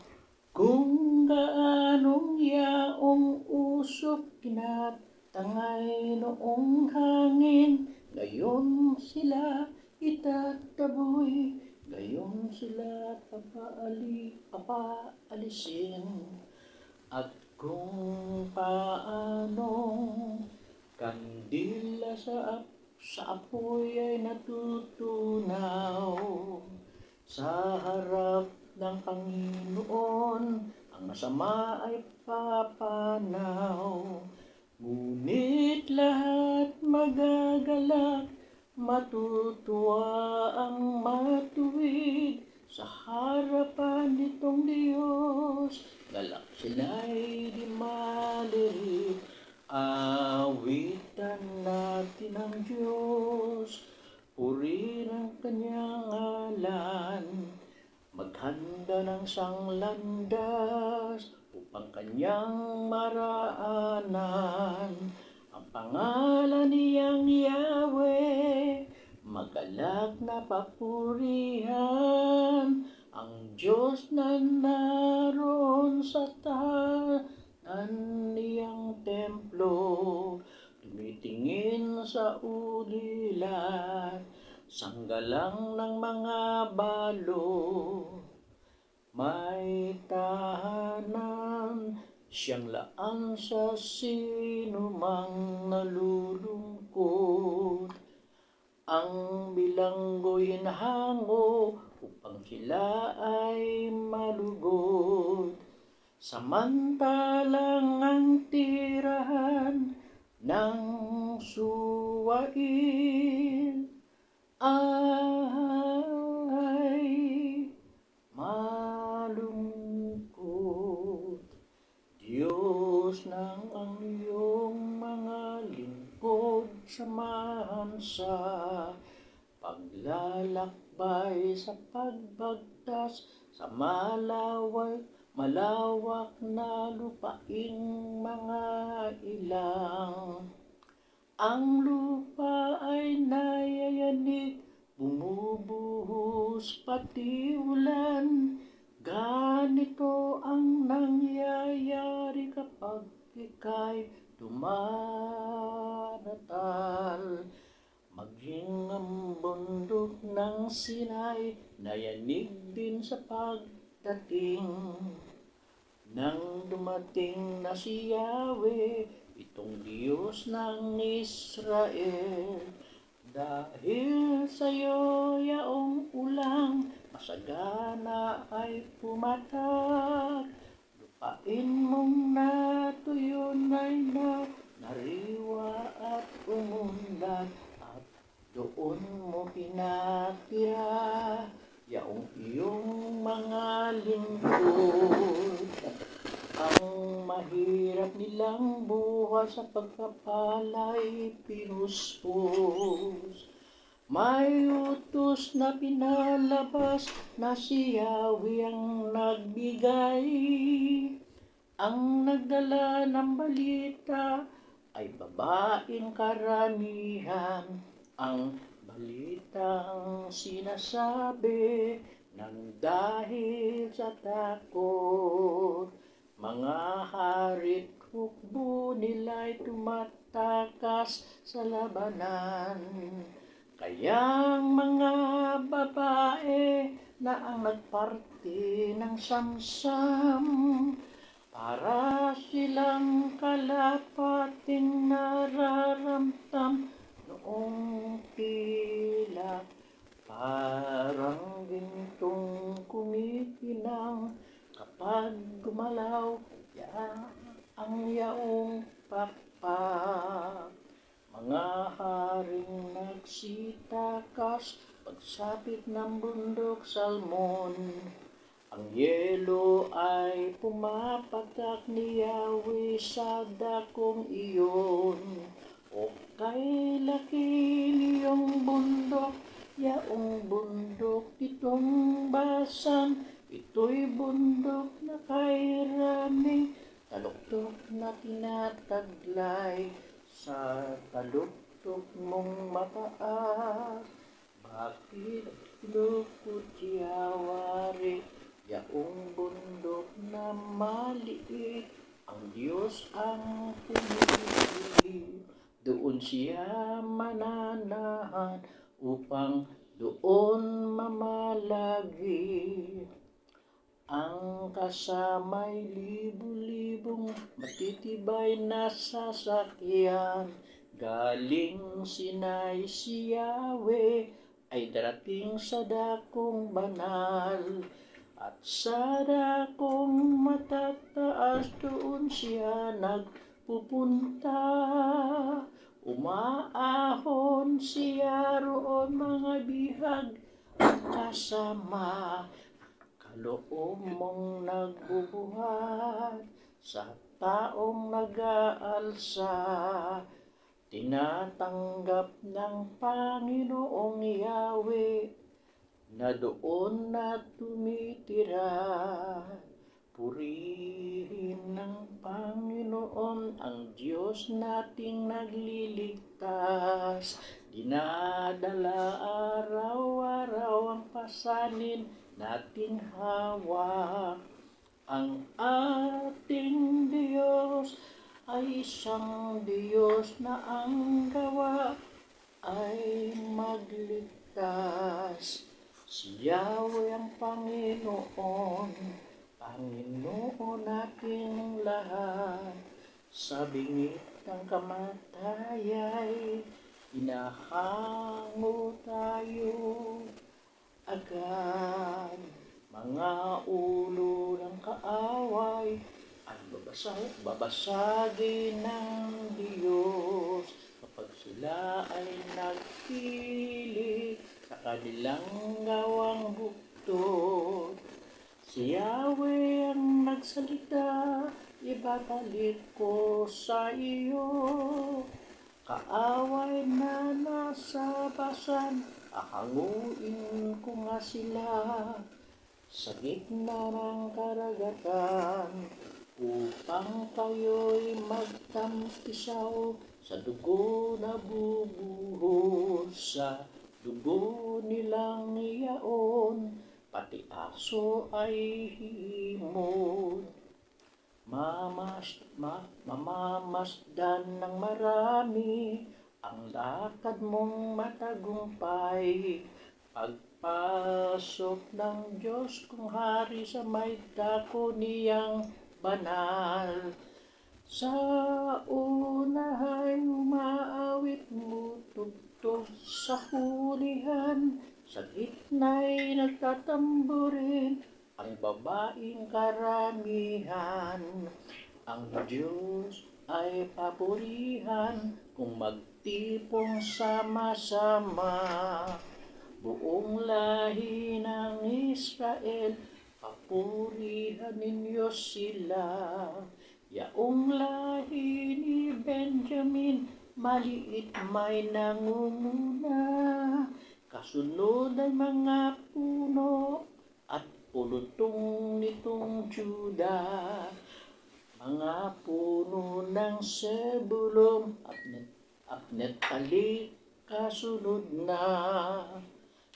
Kung gaanong yaong usok kinatangay noong hangin, gayon sila itataboy, gayon sila papaalisin. At kung paanong kandila sa apoy ay natutunaw, sa harap ng Panginoon ang masama ay papanaw. Ngunit lahat magagalak, matutuwa ang matuwid sa harapan nitong Diyos. Galak sila'y di malirit, awitan natin ang Diyos, purihin ang kanyang ngalan. Maghanda ng sanglandas upang kanyang maraanan. Ang pangalan niyang Yahweh, magalak na papurihan, ang Diyos na naroon sa tahanan niyang templo. Tumitingin sa ulilat, sanggalang ng mga balo. May tahanan siyang laan sa sinumang nalulungkot. Ang bilanggo'y hinahango upang sila ay malugod. Samantalang ang tirahan ng suwain ay malungkot. Diyos ng ang iyong mga lingkod, samahan sa paglalakbay sa pagbagtas sa malawak na lupaing mga ilang. Ang lupa ay nayayanig, bumubuhos pati ulan. Ganito ang nangyayari kapag ika'y dumaratal. Maging ang bundok ng Sinai, nayanig din sa pagdating. Nang dumating na si Yahweh, itong Diyos ng Israel. Dahil sa'yo yaong ulang, masagana ay pumatak. Lupain mong natuyon ay nariwa at umunlad, at doon mo pinatira yaong iyong mga lingkod. Ang mahirap nilang buhay sa pagpapalay pinuspos. May utos na pinalabas na si Yahweh ang nagbigay. Ang nagdala ng balita ay babaeng karamihan. Ang balitang sinasabi ng dahil sa takot. Mga hari't hukbo nila'y tumatakas sa labanan. Kayang mga babae na ang nagparte ng samsam, para silang kalapating nararamdam noong tila. Parang gintong kumikinang kapag gumalaw ang yaong pakpak. Mga haring nagsitakas pagsapit ng bundok Salmon. Ang yelo ay pumapatak ni Yahweh sa dakong iyon. O kay laki niyong bundok, yaong bundok itong Basan. Ito'y bundok na kay raming taluktok na tinataglay sa taluktok mong mataas. Bakit lukot yawari yaong bundok na maliit? Ang Diyos ang pumili, doon siya mananahan upang doon mamalagi. Ang kasama'y libu-libong matitibay na sasakyan. Galing Sinai si Yahweh ay darating sa dakong banal. At sa dakong matataas doon siya nagpupunta. Umaahon siya roon mga bihag at kasama. Kaloob mong nagbubuhat sa taong nag-aalsa. Tinatanggap ng Panginoong Yahweh na doon na tumitira. Purihin Panginoon, ang Diyos nating nagliligtas. Dinadala araw-araw ang pasanin nating hawak. Ang ating Diyos ay isang Diyos na ang gawa ay magligtas. Si Yahweh ang Panginoon, Panginoon nating lahat. Sa bingit ng kamatayay, inahango tayo agad. Mga ulo ng kaaway ay babasagin ng Diyos kapag sila ay nagpili sa kanilang gawang buktot. Si Yahweh ang nagsalita, ibabalik ko sa iyo. Kaaway na nasa basan, ahanguin ko nga sila sa gitna ng karagatan, upang kayo'y magtampisaw sa dugo na bubuhos, sa dugo nilang iyaon, pati aso ay himod. Mamamasdan ng marami ang lakad mong matagumpay. Pagpasok ng Diyos kung hari sa may dako niyang banal. Sa unahay umaawit mo tugtog sa hulihan, sa gitna'y nagtatamburin ang babaeng karamihan. Ang Diyos ay papurihan kung magtipong sama-sama. Buong lahi ng Israel, papurihan ninyo sila. Yaong lahi ni Benjamin, maliit may nangunguna. Kasunod ay mga puno at pulutong nitong Juda. Mga puno ng Sebulong at Nephtali kasunod na.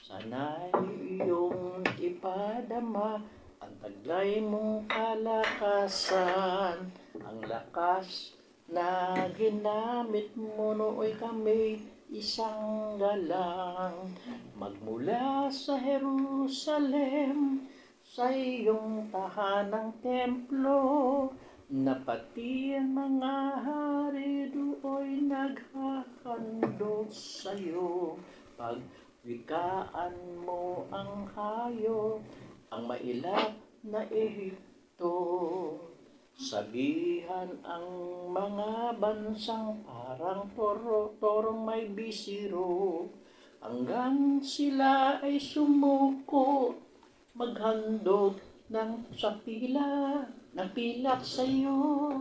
Sana'y iyong ipadama ang taglay mong kalakasan. Ang lakas na ginamit mo nooy kami isang galang. Magmula sa Jerusalem, sa iyong tahanang templo, na pati ang mga hari do'y naghahandog sa'yo. Pagwikaan mo ang hayop, ang mailap na Ehipto. Sabihan ang mga bansang parang torong may bisiro, hanggang sila ay sumuko, maghandog sa pilak sa iyo.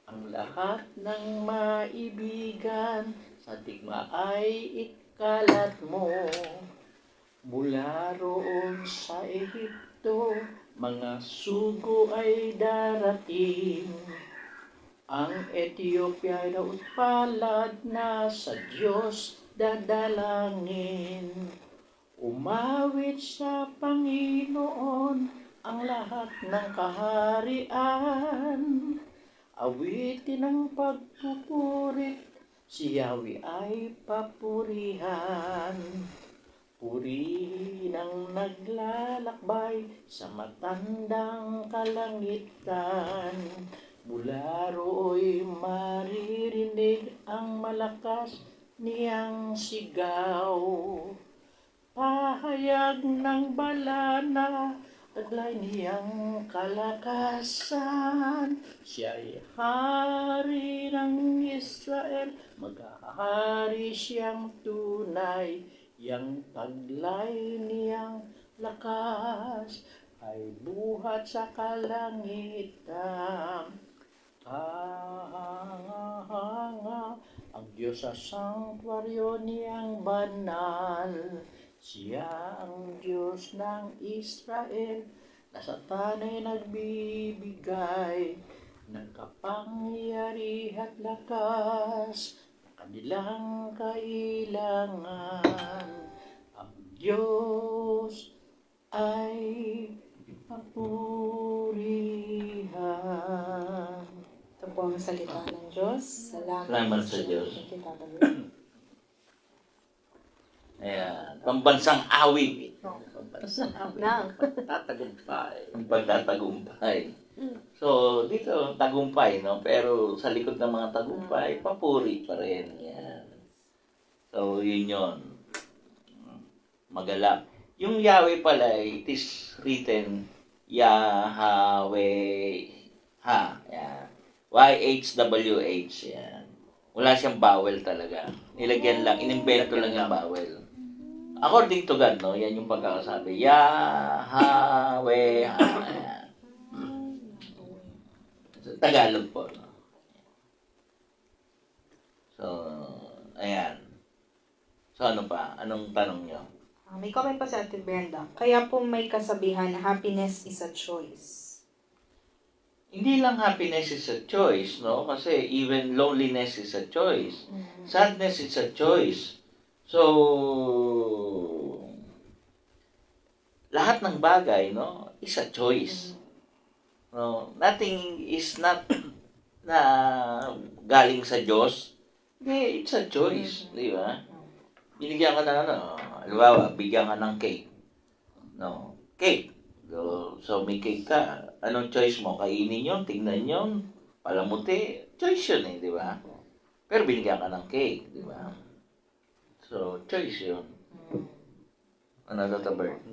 Ang lahat ng maibigan sa digma ay ikalat mo. Mula roon sa Ehipto, mga sugo ay darating. Ang Ethiopia ay daot palad na sa Diyos dadalangin. Umawit sa Panginoon ang lahat ng kaharian. Awitin ang pagpupurit, si Yahweh ay papurihan. Purihin ang naglalakbay sa matandang kalangitan. Mula ro'y maririnig ang malakas niyang sigaw. Pahayag ng balana, taglay niyang kalakasan. Siya'y hari ng Israel, maghahari siyang tunay. Yang taglay niyang lakas ay buhat sa kalangitan. Kahanga ang Diyos sa sanktuaryo niyang banal. Siya ang Diyos ng Israel, na sa tanay nagbibigay ng kapangyarihan at lakas ng kanilang kailangan. Ang Diyos ay papurihan.
Ito po ang salita ng Diyos.
Salamat sa Diyos.
Thank you, Tata Bert.
Ayan. Pambansang awit.
Nang.
Tatagumpay.
Ang pagtatagumpay. So, dito, tagumpay, no? Pero sa likod ng mga tagumpay, papuri pa rin. Yan. So, yun yun. Magalap. Yung Yahweh pala, it is written Yahweh. Ha. Yan. Y-H-W-H. Yan. Wala siyang vowel talaga. Nilagyan lang, inimbento lang yung vowel. According to God, no? Yan yung pagkakasabi. Yahweh. Ayan. Tagalog po. No? So, ayan. So, ano pa? Anong tanong nyo?
May comment pa si Ate Brenda. Kaya po may kasabihan na happiness is a choice.
Hindi lang happiness is a choice, no? Kasi even loneliness is a choice. Sadness is a choice. So, lahat ng bagay, no, is a choice. No, nothing is not na galing sa Diyos. Hindi, it's a choice, di ba? Binigyan ka na halimbawa, bigyan ka ng cake. No, cake. So may cake ka. Anong choice mo? Kainin yun, tingnan yun, palamuti. Choice yun di ba? Pero binigyan ka ng cake, di ba? So, choice yun. Ano, Tata Bert?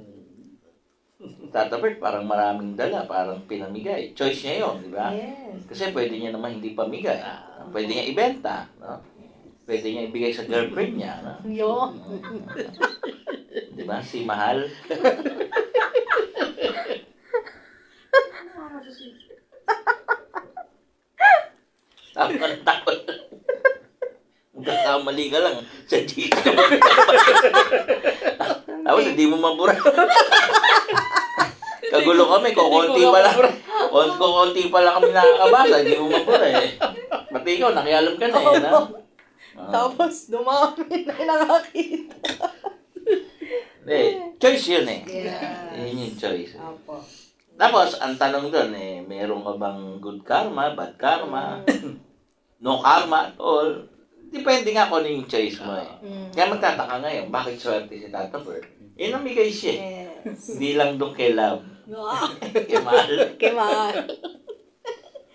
Tata Bert, parang maraming dala, parang pinamigay. Choice niya yun, di ba?
Yes.
Kasi pwede niya naman hindi pamigay. Pwede niya ibenta. No? Pwede niya ibigay sa girlfriend niya. No?
Yo.
Di ba? Si Mahal. Takot. Magkakamali ka lang sa dito. Tapos hindi mo mabura. Kagulo kami, kukunti pa lang. Kukunti pa lang kami nakakabasa, hindi mo mabura eh. Pati ikaw, nakialam ka na eh. No?
Tapos dumami na nakakita.
Hindi, choice yun eh.
Yes.
Yun yung choice.
Opo.
Tapos, ang tanong doon eh, meron ka bang good karma, bad karma, no karma at all? Depende nga kung ano yung choice mo eh. Kaya magtataka ngayon, bakit swerte si Tata Bert? Eh, namigay siya eh.
Yes.
Hindi lang doon kay Love. Kay Mahal.
Kay Mahal.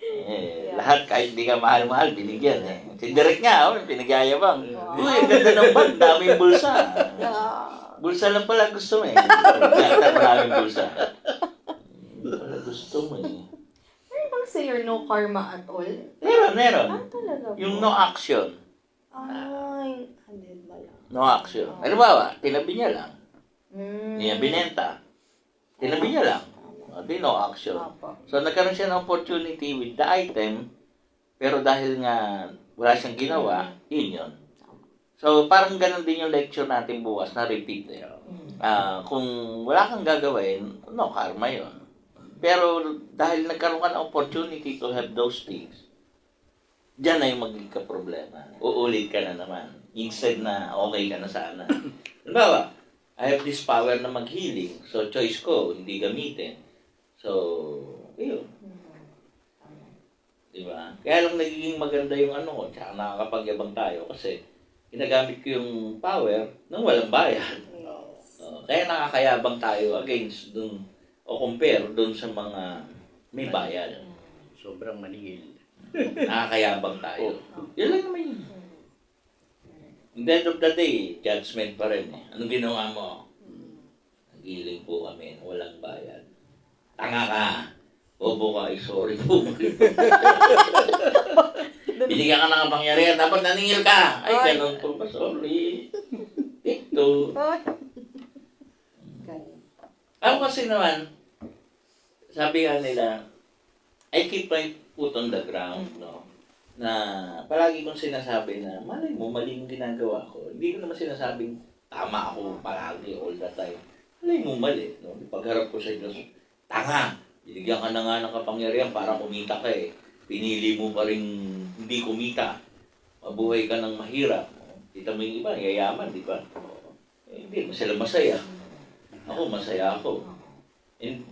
Eh, lahat kahit di ka mahal-mahal, binigyan eh. Si Derek nga, pinagyayabang. Uy, ang ganda ng bag, dami yung bulsa. Bulsa lang pala gusto mo eh. Maraming bulsa. Wala gusto mo eh.
Meron bang sa'yo no karma at all?
Meron.
Talaga po?
Yung no action.
Ay, handed ba lang?
No action. Halimbawa, tinabi niya lang.
Mm.
Hindi niya binenta. Tinabi niya lang. Di no action.
Opo.
So, nagkaroon siya ng opportunity with the item, pero dahil nga wala siyang ginawa, yun. So, parang ganun din yung lecture natin bukas na repeat eh. Kung wala kang gagawin, no karma yun. Pero dahil nagkaroon ka ng opportunity to have those things, diyan na yung magiging problema. Uulit ka na naman. Instead na okay ka na sana. Halimbawa, I have this power na mag-healing. So, choice ko, hindi gamitin. So, yun. Diba? Kaya lang nagiging maganda yung ano ko, tsaka nakakapagyabang tayo kasi ginagamit ko yung power nang walang bayad. Kaya nakakayabang tayo against dun, o compare dun sa mga may bayad.
Sobrang maningil.
Nakakayabang tayo. Yun lang naman yun. In the end of the day, judgment pa rin eh. Anong ginawa mo? Nagiling po kami, walang bayad. Tanga ka. Bobo ka, sorry po. Binigyan ka ng kapangyarihan, dapat naningil ka. Ay, ganun po ba? Sorry. Ito. Ako kasi naman, sabi nga nila, I keep my foot on the ground, no? Na palagi kong sinasabi na, malay mo, mali yung ginagawa ko. Hindi ko naman sinasabing tama ako palagi, all the time. Malay mo, mali. No? Pagharap ko sa Diyos, tanga! Binigyan ka na nga ng kapangyarihan para kumita ka eh. pinili mo pa rin hindi kumita. Mabuhay ka ng mahirap. Kita mo yung iba, yayaman, di ba? Hindi sila masaya. Ako, masaya ako. And,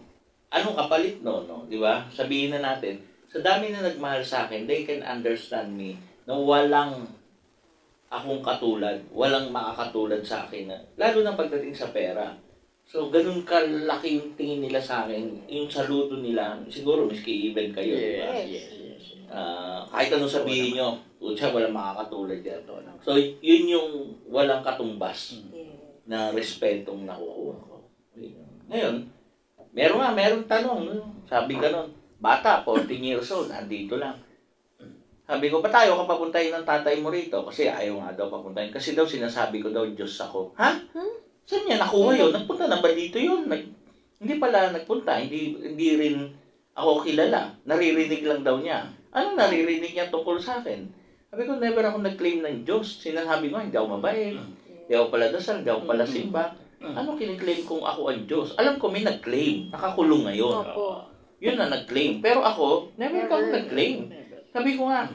anong kapalit no? Di ba? Sabihin na natin, sa dami na nagmahal sa akin, they can understand me na walang akong katulad, walang makakatulad sa akin. Lalo na pagdating sa pera. So, ganun kalaki yung tingin nila sa akin, yung saludo nila, siguro miski even kayo, di ba?
Yes.
Kahit anong sabihin nyo, siya walang makakatulad yan. So, yun yung walang katumbas na respetong nakukuha ko. Ngayon, meron tanong, no? Sabi ganun, bata, 14 years old, andito lang. Sabi ko, ba't tayo ka papuntahin ng tatay mo rito? Kasi ayaw nga daw papuntahin. Kasi daw sinasabi ko daw, Diyos ako. Ha? Saan niya nakuha yun? Nagpunta na ba dito yun? Hindi pala nagpunta. Hindi rin ako kilala. Naririnig lang daw niya. Anong naririnig niya tungkol sa akin? Sabi ko, never ako nag-claim ng Diyos. Sinasabi ko, hindi ako mabait. Hindi ako pala dasal, hindi ako pala simba. Ano kiniklaim kung ako ang Diyos? Alam ko may nag-claim. Nakakulong ngayon. Yun na nag-claim. Pero ako, never ako nag-claim. Sabi ko nga,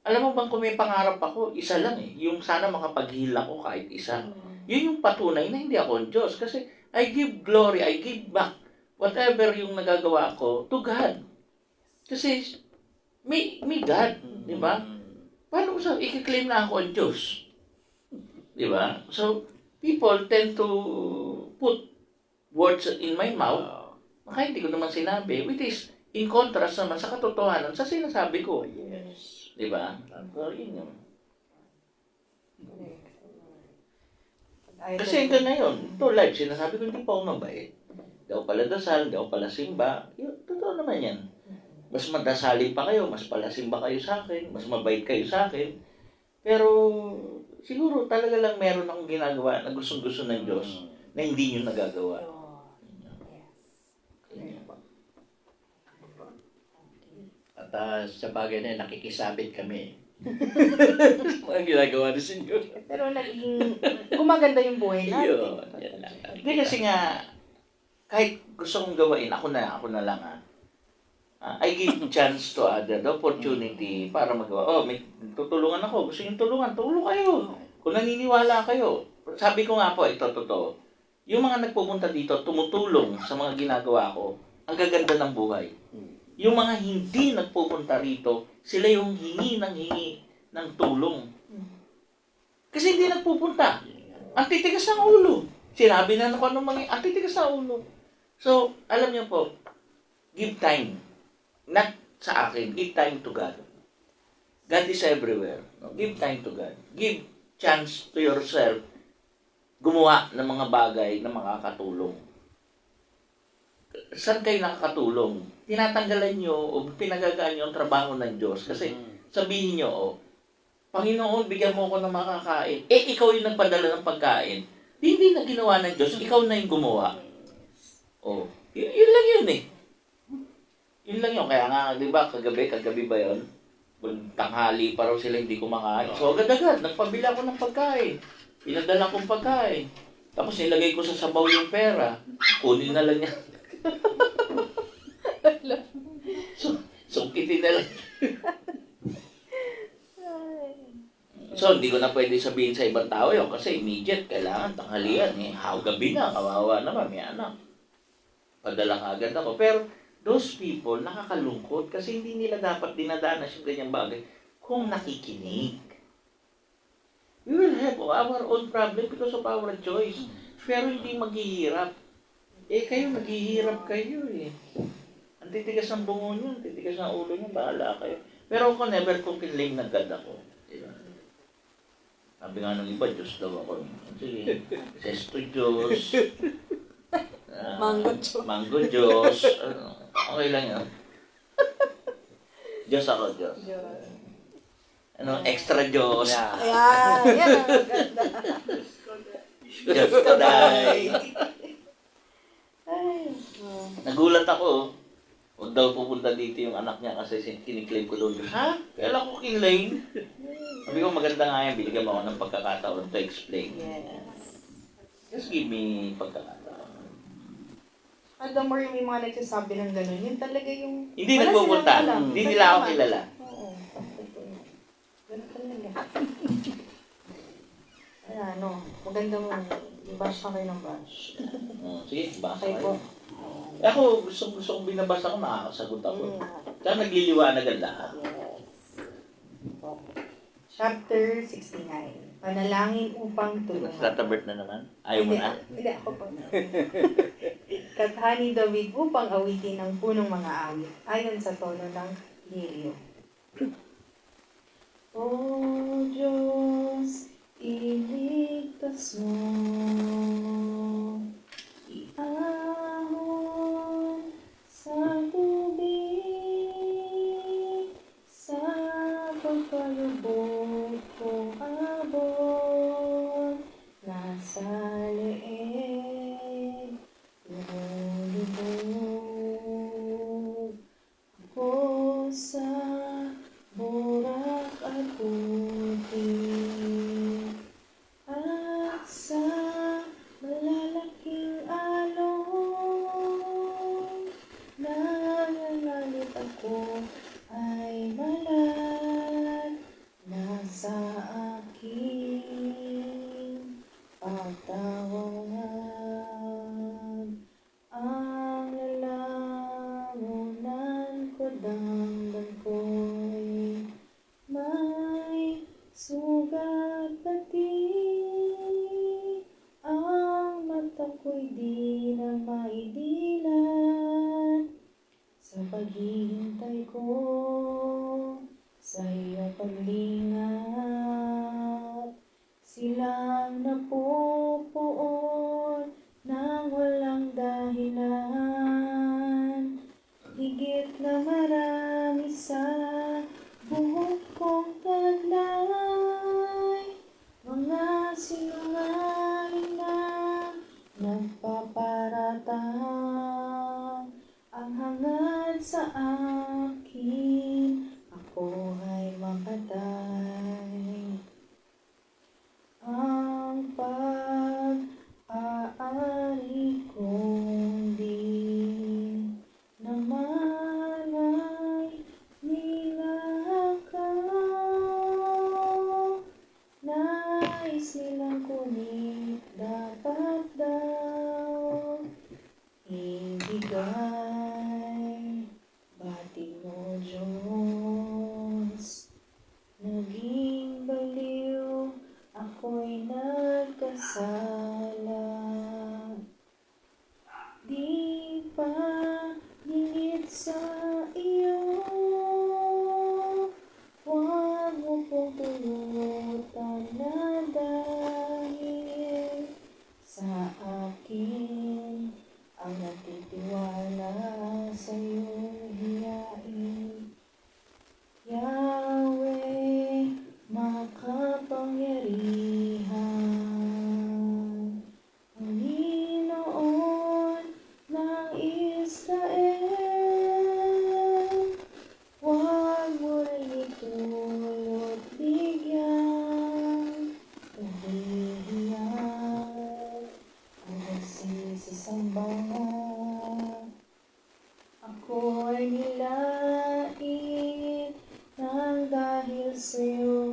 alam mo bang kung may pangarap ako, isa lang eh. Yung sana makapaghila ko kahit isa. Yun yung patunay na hindi ako ang Diyos. Kasi I give glory, I give back whatever yung nagagawa ko to God. Kasi may God, di ba? Paano ko i-claim na ako ang Diyos? Di ba? So, people tend to put words in my mouth na hindi ko naman sinabi, which is in contrast naman sa katotohanan sa sinasabi ko.
Yes.
Di ba? So, yun yun. Kasi hanggang ngayon, ito live, sinasabi ko hindi pa ako mabait. Hindi ako pala dasal, hindi ako pala simba. Yun, totoo naman yan. Mas madasalin pa kayo, mas palasimba kayo sa akin, mas mabait kayo sa akin. Pero siguro talaga lang meron akong ginagawa na gustong-gusto ng Diyos na hindi nyo nagagawa.
At sa bagay na yun, nakikisabit kami. Mga ginagawa ni Senyor.
Pero naging gumaganda yung buhay natin.
Yan lang.
Hindi kasi nga, kahit gusto kong gawain, ako na lang I give chance to other, the opportunity para magawa. May tutulungan ako, gusto nyo tulungan, tulong kayo. Kung naniniwala kayo. Sabi ko nga po, ito totoo. Yung mga nagpupunta dito, tumutulong sa mga ginagawa ko, ang gaganda ng buhay. Yung mga hindi nagpupunta rito, sila yung hingi ng tulong. Kasi hindi nagpupunta. Ang titigas ng ulo. Sinabi na ako anong ang titigas ng ulo. So, alam niyo po, give time. Not sa akin, give time to God. God is everywhere. No? Give time to God. Give chance to yourself gumawa ng mga bagay na makakatulong. Saan kayo nakakatulong? Tinatanggalan nyo o pinagagaan nyo ang trabaho ng Diyos. Kasi sabihin nyo, Panginoon, bigyan mo ako ng makakain. Ikaw yung nagpadala ng pagkain. Hindi na ginawa ng Diyos, ikaw na yung gumawa. Yun lang yun eh. Yun lang yun. Kaya nga, di ba, kagabi ba yun? Tanghali pa raw sila hindi kumakain. So agad-agad, nagpabila ko ng pagkain. Pinadala kong pagkain. Tapos nilagay ko sa sabaw yung pera. Kunin na lang niya. Sungkitin na lang. So, hindi ko na pwede sabihin sa ibang tao yun kasi immediate, kailangan tanghalian. Gabi na, kawawa naman, may anak. Padala ka agad ako. Pero, those people, nakakalungkot kasi hindi nila dapat dinadanas yung ganyang bagay kung nakikinig. We will have our own problem because of our choice. Pero hindi maghihirap. Kayo, maghihirap kayo eh. Ang titigas ng bungo nyo, ang titigas ng ulo nyo, bahala kayo. Pero ako, never kong kinlaim na God ako. Diba? Sabi nga ng iba, Diyos daw ako. Sige, Sesto Diyos. Manggo Diyos. Okay lang yun. Diyos ako, Diyos. Extra Diyos.
Ayan, yan ang maganda.
Diyos ka, day.
Ay,
Nagulat ako. Huwag daw pupunta dito yung anak niya kasi kiniklaim ko daw. Ha? Kailan ko kinlaim? Sabi ko maganda nga yan. Binigyan mo ako ng pagkakataon to explain.
yes.
Just give me pagkakataon.
At the more yung may mga nagsasabi ng gano'n, yun talaga yung...
Hindi
wala
nagpupunta.
silang alam.
Hindi nila ako
Tama.
kilala.
Oo. Ganun talaga. Kaya ano, maganda mo, i-bash ka kayo ng bash.
Sige, basa
Okay po.
kayo. Ako, gusto kong binabasa ko, makakasagot ako. Kaya nagliliwanag ang lahat.
Yes. Chapter 69. Panalangin upang tulungan.
Tatabert na naman. Ayaw mo na.
Hindi, ako po. Kathani David upang awitin ang punong mga awit, ayon sa tono ng liryo. O Diyos, iligtas mo, iahon sa tubig, sa pagkalubog kong abot, nasa leeg, lumulubog ako sa burak at putik, at sa malalaking alon, nangangalit ako ay malat na sa aking pagtawag. Ang lalamunan ko damdam ko'y may sugat pati, ang mata ko'y di na maidilat sa paghihintay ko sa iyong paglingap. Silang napupuon nang walang dahilan, higit na marami sa buhok kong taglay, mga sinungaling na nagpaparatang, ang hangad sa akin, ako ay mapatay. Ang pag-aari kong di naman ay ninakaw, nais nilang kunit dapat daw ibigay. Batin mo, Diyos, naging baliw, ako'y nagkasala. Di pa lingid sa iyo, huwag mo pong pulutan na dahil sa akin ang natitiwala sa iyong hiyain. Yahweh, makapangyarihan, Panginoon ng Israel, huwag mo rin itulot bigyan kahihiyan ang nagsisisamba. Ako ay nilait nang dahil sa'yo,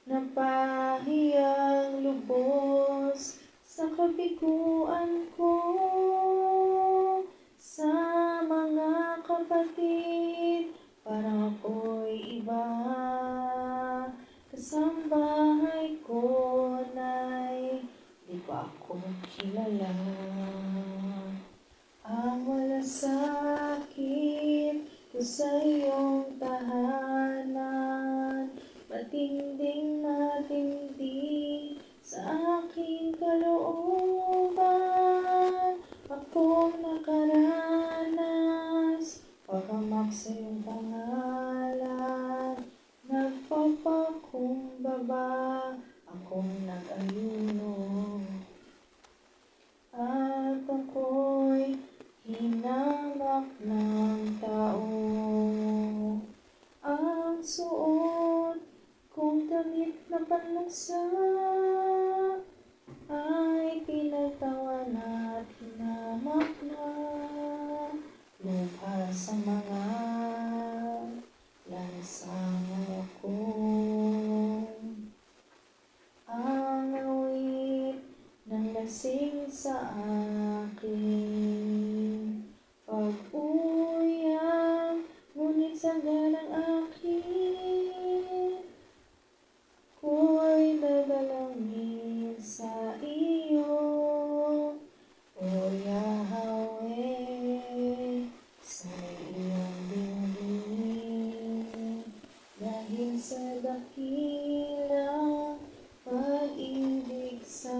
napahiyang lubos sa kabiguan ko, sa mga kapatid, parang ako'y iba, kasambahay ko na'y di pa ako kilala. Ang malasakit ko sa iyong tahanan, matinding matindi sa aking kalooban, akong nakaranas, paghamak sa iyong pangalan, nagpapakumbaba, akong nag-ayuno, at ako'y hinamak ng tao. Ang suot kong damit na panluksa ay pinagtawan at hinamak. sa mga lansangan ko. Ang awit ng lasing sa akin, pag-uyang, ngunit sagalang akin, ko'y dadalangin sa iyo, O Yahweh, sa iyong dingding, dahil sa dakilang pag-ibig sa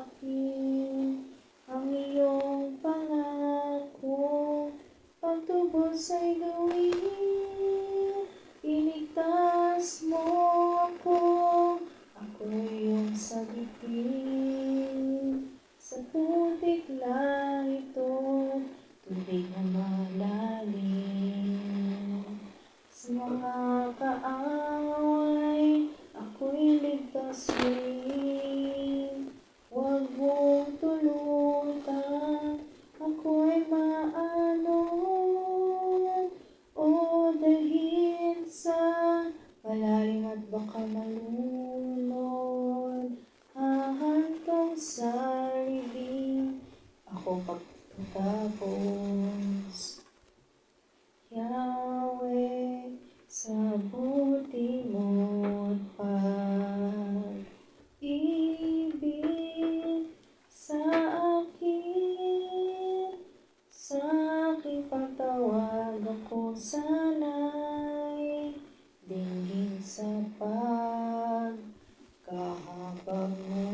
akin, ang iyong pangako, pagtubos ay gawin, iligtas mo ako, ako'y iyong sagipin, sa putik ito, tubig na malalim. Sa mga kaaway, ako'y ligtas rin. Huwag mong tulutan, ako'y maalon. O dahil sa malalim at baka malunod, hahantong sa libing, ako pagtatapos. Yahweh, sa buti mo't pag-ibig sa akin, sa aking pagtawag ako sana'y dinggin sa pagkahabag mo.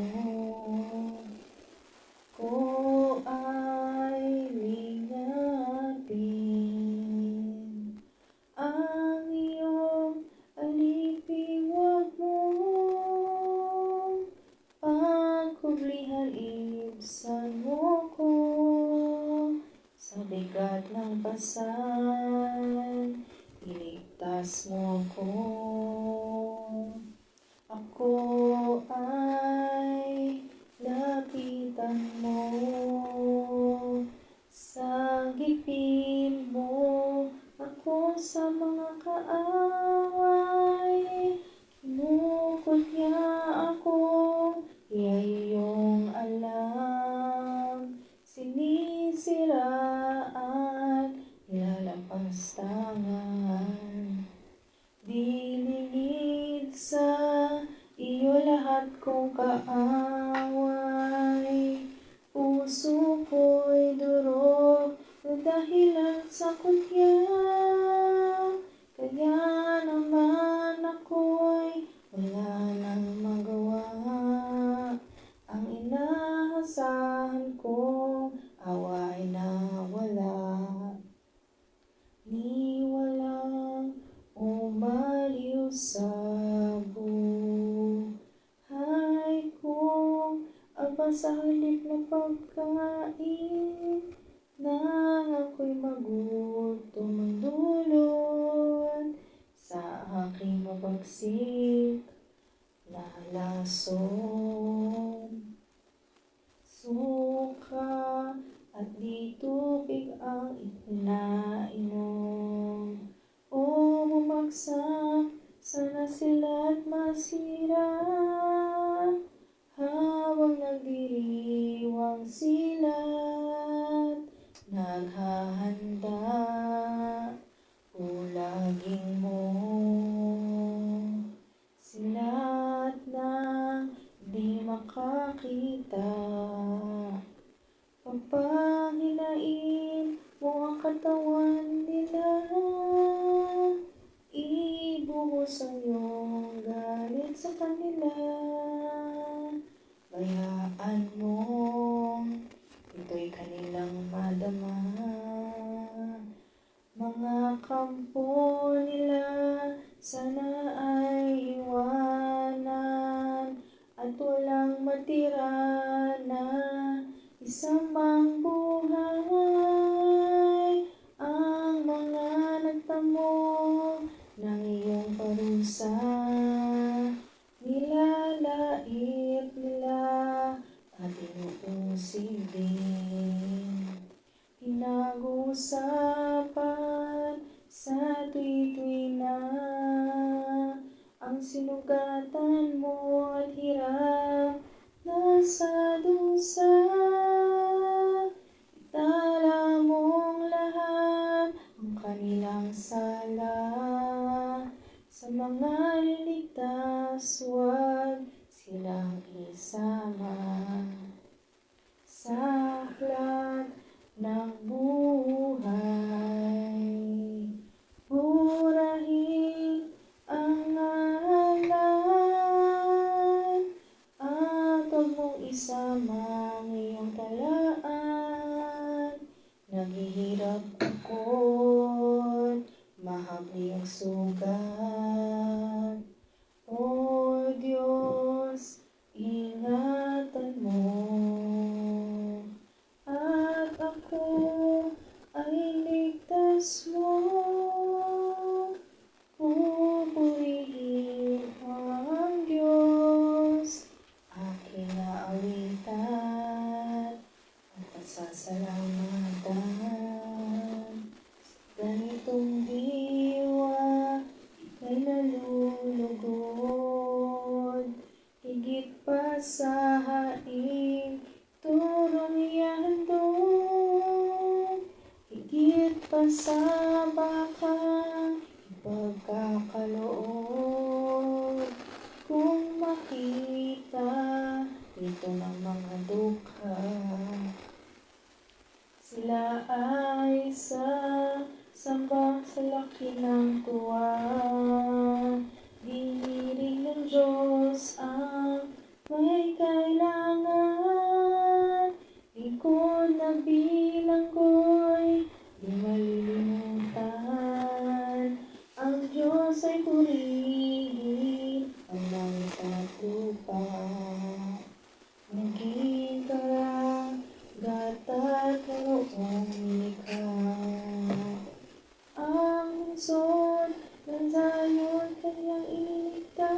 Ko ay ligapin, ang iyong alipin, huwag mong pagkublihan, ibsan mo ko sa bigat ng pasan, iligtas mo ko. Ako ay lapitan mo, sagipin mo ako sa mga kaaway, kinukot niya ako, iyong alam, sinisiraan, nilalampastangan, dililid sa iyo lahat kong kaaway, puso ko'y durog dahilan sa kutya, kaya naman ako'y wala nang magawa. Ang inaasahan kong awa ay nawala, ni walang umaliw sa buhay ko, aba sa halip na pagkain, nang ako'y magutom ang dulot sa aking mabagsik na lason. Suka at di tubig ang itinainom, o bumagsak sana sila't masira, habang nagdiriwang sila't naghahanda, ulaging mo sila't nang di makakita, papahinain mo ang katawan nila, ibuhos ang iyong galit sa kanila, bayaan mo ito'y kanilang madama. Mga kampo nila sana ay iwanan, at walang matira na isang mang buhay. Ang mga nagtamo ng iyong parusa, nilalait nila at inuusig din. Pinag-uusapan sinugatan mo at hirap nasa dusa. Itala mong lahat ang kanilang sala. Sa mga liligtas, huwag silang isama sa aklat ng buhay. Purahin ang ngalan at huwag mong isama ang iyong talaan. Naghihirap ako't mahapdi ang sugat. O Diyos, ingatan mo at ako ay ligtas mo. Pupurihin ang Diyos, aking naawitan at pasasalamatan. Ganitong diwa ay nalulugod, higit pa sa haing turong yandog, higit pa sa bakang ipagkakaloob. Kung makita ito ng mga dukha, sila ay samba sa laki ng tuwa. Diniring ng Diyos ang may kailangan. Likod na bilanggo'y di malilimutan. Ang Diyos ay purihin ang langit at lupa. Naging karagat at noong likha. Ang lungsod ng Zion kanyang iniligtas.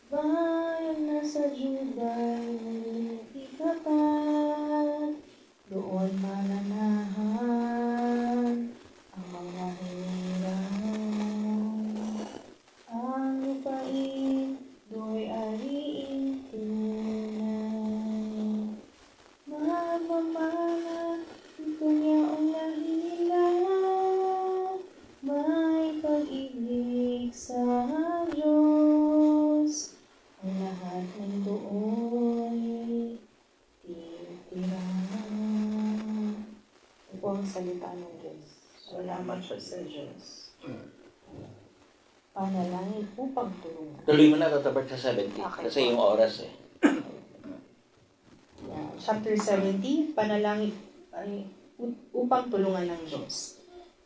Bayan na sa Juda'y nililipitan. Doon mananahan ang mga hirang. Ang lupain do'y ariing tunay. Magmamana ito niya ang lahila. May pag-ibig sa Diyos. Ang lahat ng doon titira. Ito po ang salita ng Diyos. Salamat po sa Diyos. Panalangin upang tulungan.
Tuloy mo na tatapat sa 70
Okay.
kasi yung oras eh.
Chapter 70, panalangin ay upang tulungan ng Diyos.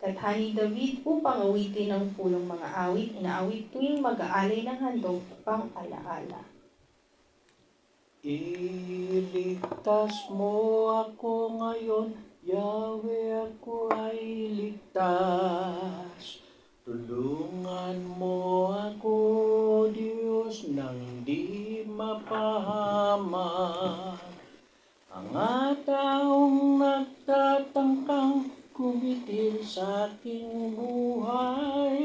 Kathani David upang awitin ang pulong mga awit, inaawit tuwing mag-aalay ng handog upang alaala.
Iligtas mo ako ngayon, Yahweh, ako ay ligtas. Tulungan mo ako, Diyos, nang di mapahamak. Mga taong nagtatangkang kumitil sa aking buhay,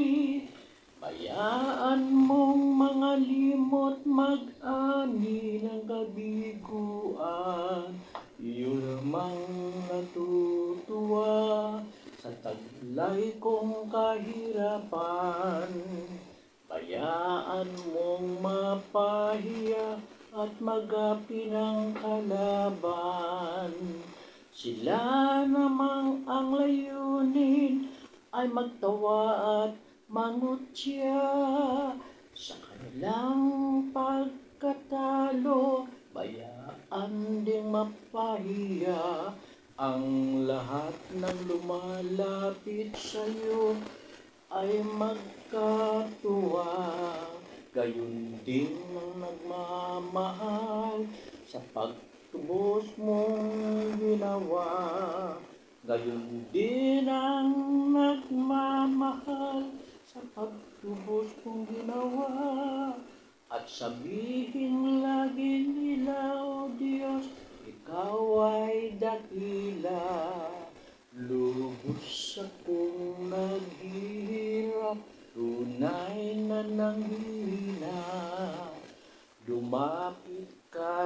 bayaan mong mga limot mag-ani ng kabiguan. Iyo lamang natutuwa sa taglay kong kahirapan. Bayaan mong mapahiya at magapi ng kalaban. Sila namang ang layunin ay magtawa at mangutya. Sa kanilang pagkatalo, bayaan ding mapahiya. Ang lahat ng lumalapit sa iyo ay magkatuwa. Gayon din ang nagmamahal sa pagtubos mong ginawa. Gayon din ang nagmamahal sa pagtubos mong ginawa. At sabihin lagi nila, O Diyos, Ikaw ay dakila. Lubos akong naghihirap, tunay na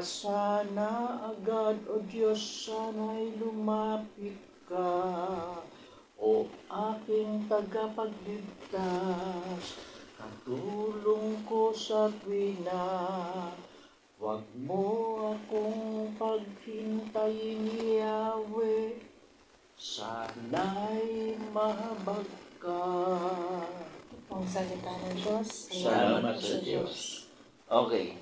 sana agad, O Diyos, sana'y lumapit ka. O aking tagapagligtas, katulong ko sa tuwina. Huwag mo akong paghintayin, Yahweh, sana'y mahabag ka.
Ang salita ng Diyos.
Salamat sa Diyos. Okay.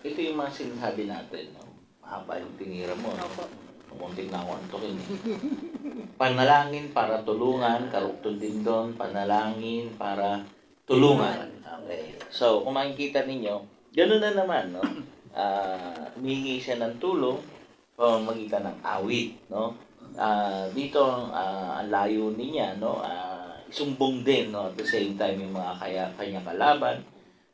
Ito yung mga sinasabi natin. No? Mahaba yung tinira mo. No? Muntik na ako antukin. Panalangin para tulungan. Karuktong din doon. Panalangin para tulungan. Okay. So, kung makikita ninyo, gano'n na naman. No? Humihingi siya ng tulong pamamagitan ng awit. No? Dito, ang layo niya, no? Isumbong din, no? At the same time, yung mga kanyang kalaban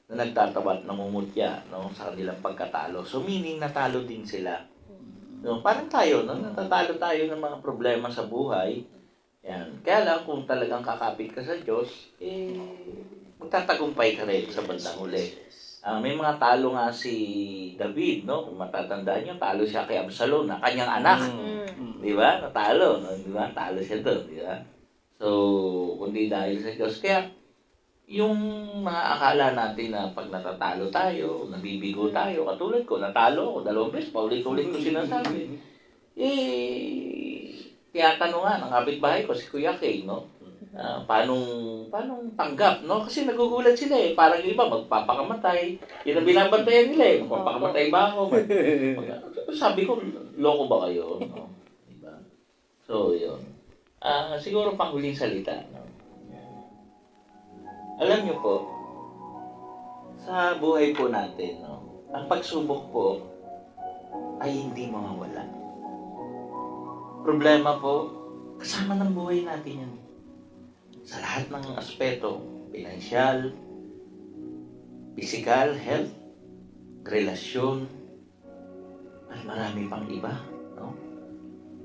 na nagtatawa at namumutya, no? Sa kanilang pagkatalo. So, meaning, natalo din sila. No? Parang tayo, no? Natatalo tayo ng mga problema sa buhay. Yan. Kaya lang, kung talagang kakapit ka sa Diyos, magtatagumpay ka rin sa bandang huli. May mga talo nga si David, no? Kung matatandaan nyo, talo siya kay Absalom, na kanyang anak. Di ba? Natalo, no? Di ba? Talo siya doon, di ba? So, kundi dahil sa Diyos. Kaya, yung mga akala natin na pag natatalo tayo, nabibigo tayo, katulad ko, natalo ako, 2 beses, paulit-ulit ko sinasabi. Tinatanungan ng kapitbahay ko, si Kuya Kay, no? Paanong tanggap, no? Kasi nagugulat sila eh. Parang yung iba, magpapakamatay. Yun ang binabantayan nila eh. Magpapakamatay ba ako? Sabi ko, loko ba kayo? No? Diba? So, yun. Siguro panghuling salita, no? Alam niyo po, sa buhay po natin, no, ang pagsubok po ay hindi mawawala. Problema po, kasama ng buhay natin yan. Sa lahat ng aspeto, pinansyal, physical, health, relasyon, at marami pang iba. No?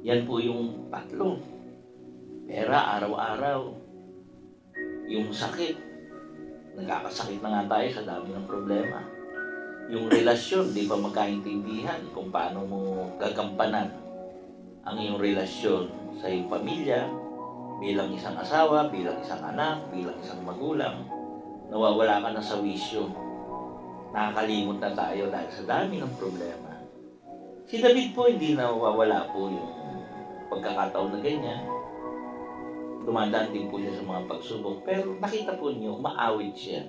Yan po yung tatlo. Pera, araw-araw. Yung sakit, nagkakasakit na nga tayo sa dami ng problema. Yung relasyon, di ba magkaintindihan kung paano mo gagampanan ang iyong relasyon sa iyong pamilya, bilang isang asawa, bilang isang anak, bilang isang magulang. Nawawala ka na sa wisyo. Nakakalimot na tayo dahil sa dami ng problema. Si David po hindi nawawala po yung pagkakataon na ganyan. Dumadaan din po siya sa mga pagsubok. Pero nakita po niyo, maawit siya.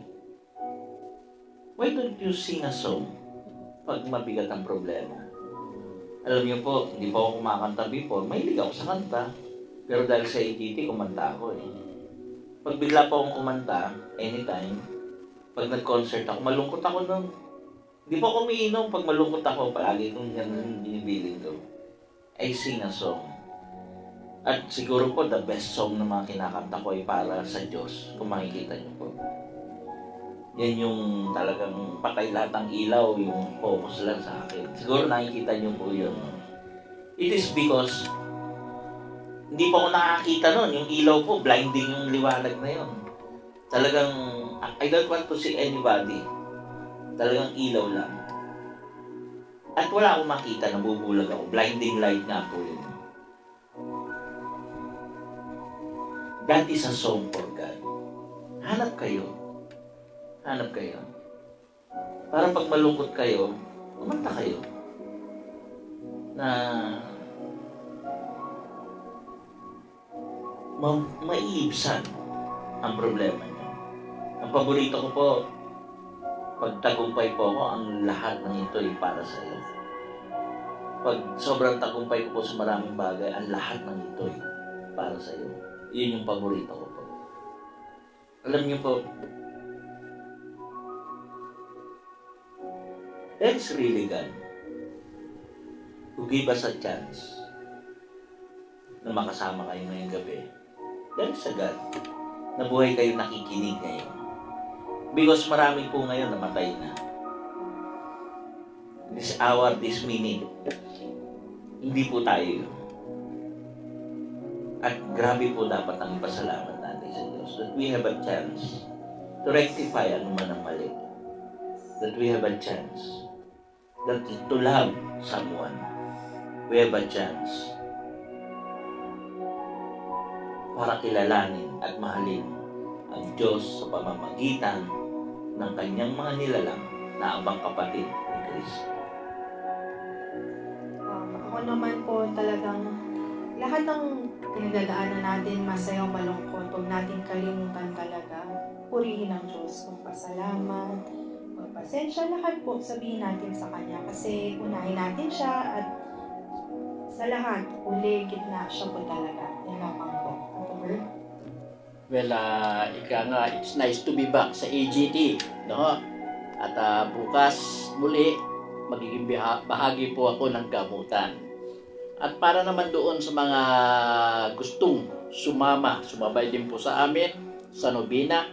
Why don't you sing a song pag mabigat ang problema? Alam niyo po, hindi pa ako kumakanta before. Mahilig ako sa kanta. Pero dahil sa ATT, kumanta ako eh. Pag bigla pa akong kumanta, anytime, pag nag-concert ako, malungkot ako nun. Hindi pa ako umiinom pag malungkot ako. Palagi kong yan binibiling ko. I sing a song. At siguro po, the best song na mga kinakanta ko ay para sa Diyos. Kung makikita niyo po. Yan yung talagang patay lahat ng ilaw, yung focus lang sa akin. Siguro nakikita niyo po yun. It is because hindi pa ako nakakita nun. Yung ilaw po, blinding yung liwanag na yun. Talagang, I don't want to see anybody. Talagang ilaw lang. At wala akong makita, nabubulag ako. Blinding light nga po yun. That is a song for God. Hanap kayo. Hanap kayo. Para pag malungkot kayo, kumanta kayo. Na maiibsan ang problema niyo. Ang paborito ko po, pag tagumpay po ako, ang lahat ng ito ay para sa iyo. Pag sobrang tagumpay ko po sa maraming bagay, ang lahat ng ito ay para sa iyo. Yun yung paborito ko po. Alam niyo po, that's really God who give us a chance na makasama kayo ngayong gabi. That is a God na buhay kayo nakikinig ngayon. Because marami po ngayon namatay na. This hour, this minute, hindi po tayo yun. At grabe po dapat ang ipasalamat natin sa Diyos that we have a chance to rectify ano man ang mali. That we have a chance that to love someone, we have a chance para kilalanin at mahalin ang Diyos sa pamamagitan ng kanyang mga nilalang na abang kapatid ni Kristo.
Ako naman po talagang lahat ng pinagdadaanan natin, masaya o malungkot, huwag natin kalimutan talaga. Purihin ang Diyos, magpasalamat, magpasensya, lahat po sabihin natin sa Kanya. Kasi unahin natin siya at sa lahat, uli, gitna siya po talaga. Yan lamang po. Ako, Bert?
Well, ika nga, it's nice to be back sa AGT, no? At bukas muli, magiging bahagi po ako ng gamutan. At para naman doon sa mga gustong sumabay din po sa amin sa Nobina,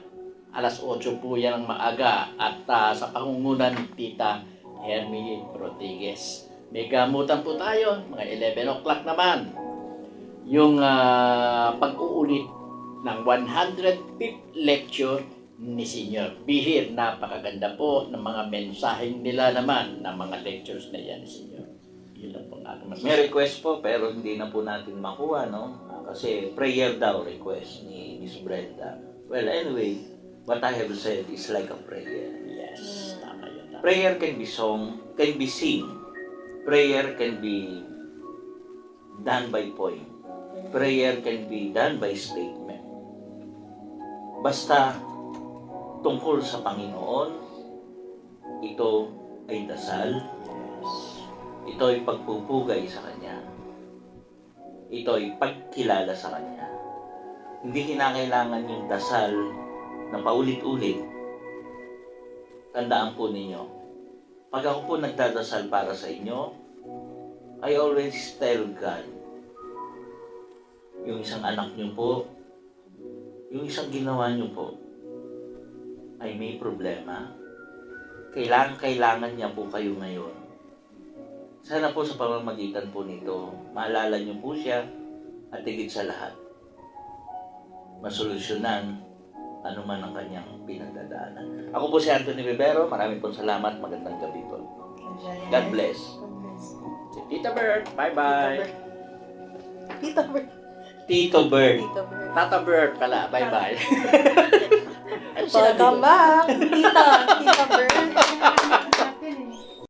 alas 8 po yan ang maaga at sa pangungunan ni Tita Hermie Rodriguez. May gamutan po tayo, mga 11 o'clock naman. Yung pag-uulit ng 105th lecture ni Senior Bihir. Napakaganda po ng mga mensaheng nila naman ng mga lectures na yan ni Senior. Yun lang po natin masasabi.
May request po pero hindi na po natin makuha, no? Kasi prayer daw request ni Miss Brenda. Well, anyway, what I have said is like a prayer.
Yes, tama yun. Tama.
Prayer can be sung, can be sing. Prayer can be done by poem. Prayer can be done by statement. Basta tungkol sa Panginoon, ito ay dasal. Ito ay pagpupugay sa Kanya. Ito ay pagkilala sa Kanya. Hindi kinakailangan yung dasal na paulit-ulit. Tandaan po ninyo, pag ako po nagdadasal para sa inyo, I always tell God, yung isang anak niyo po, yung isang ginawa niyo po, ay may problema. Kailangan niya po kayo ngayon. Sana po sa pamamagitan po nito, maalala niyo po siya at higit sa lahat, masolusyonan ano man ang kanyang pinagdadaanan. Ako po si Anthony Rivero. Maraming pong salamat. Magandang gabi po. God bless.
God bless.
Tita Bert, bye-bye.
Tito Bert.
Tito Bird.
Tito Bert.
Tata Bert pala, bye-bye.
Welcome back. Tita Bert.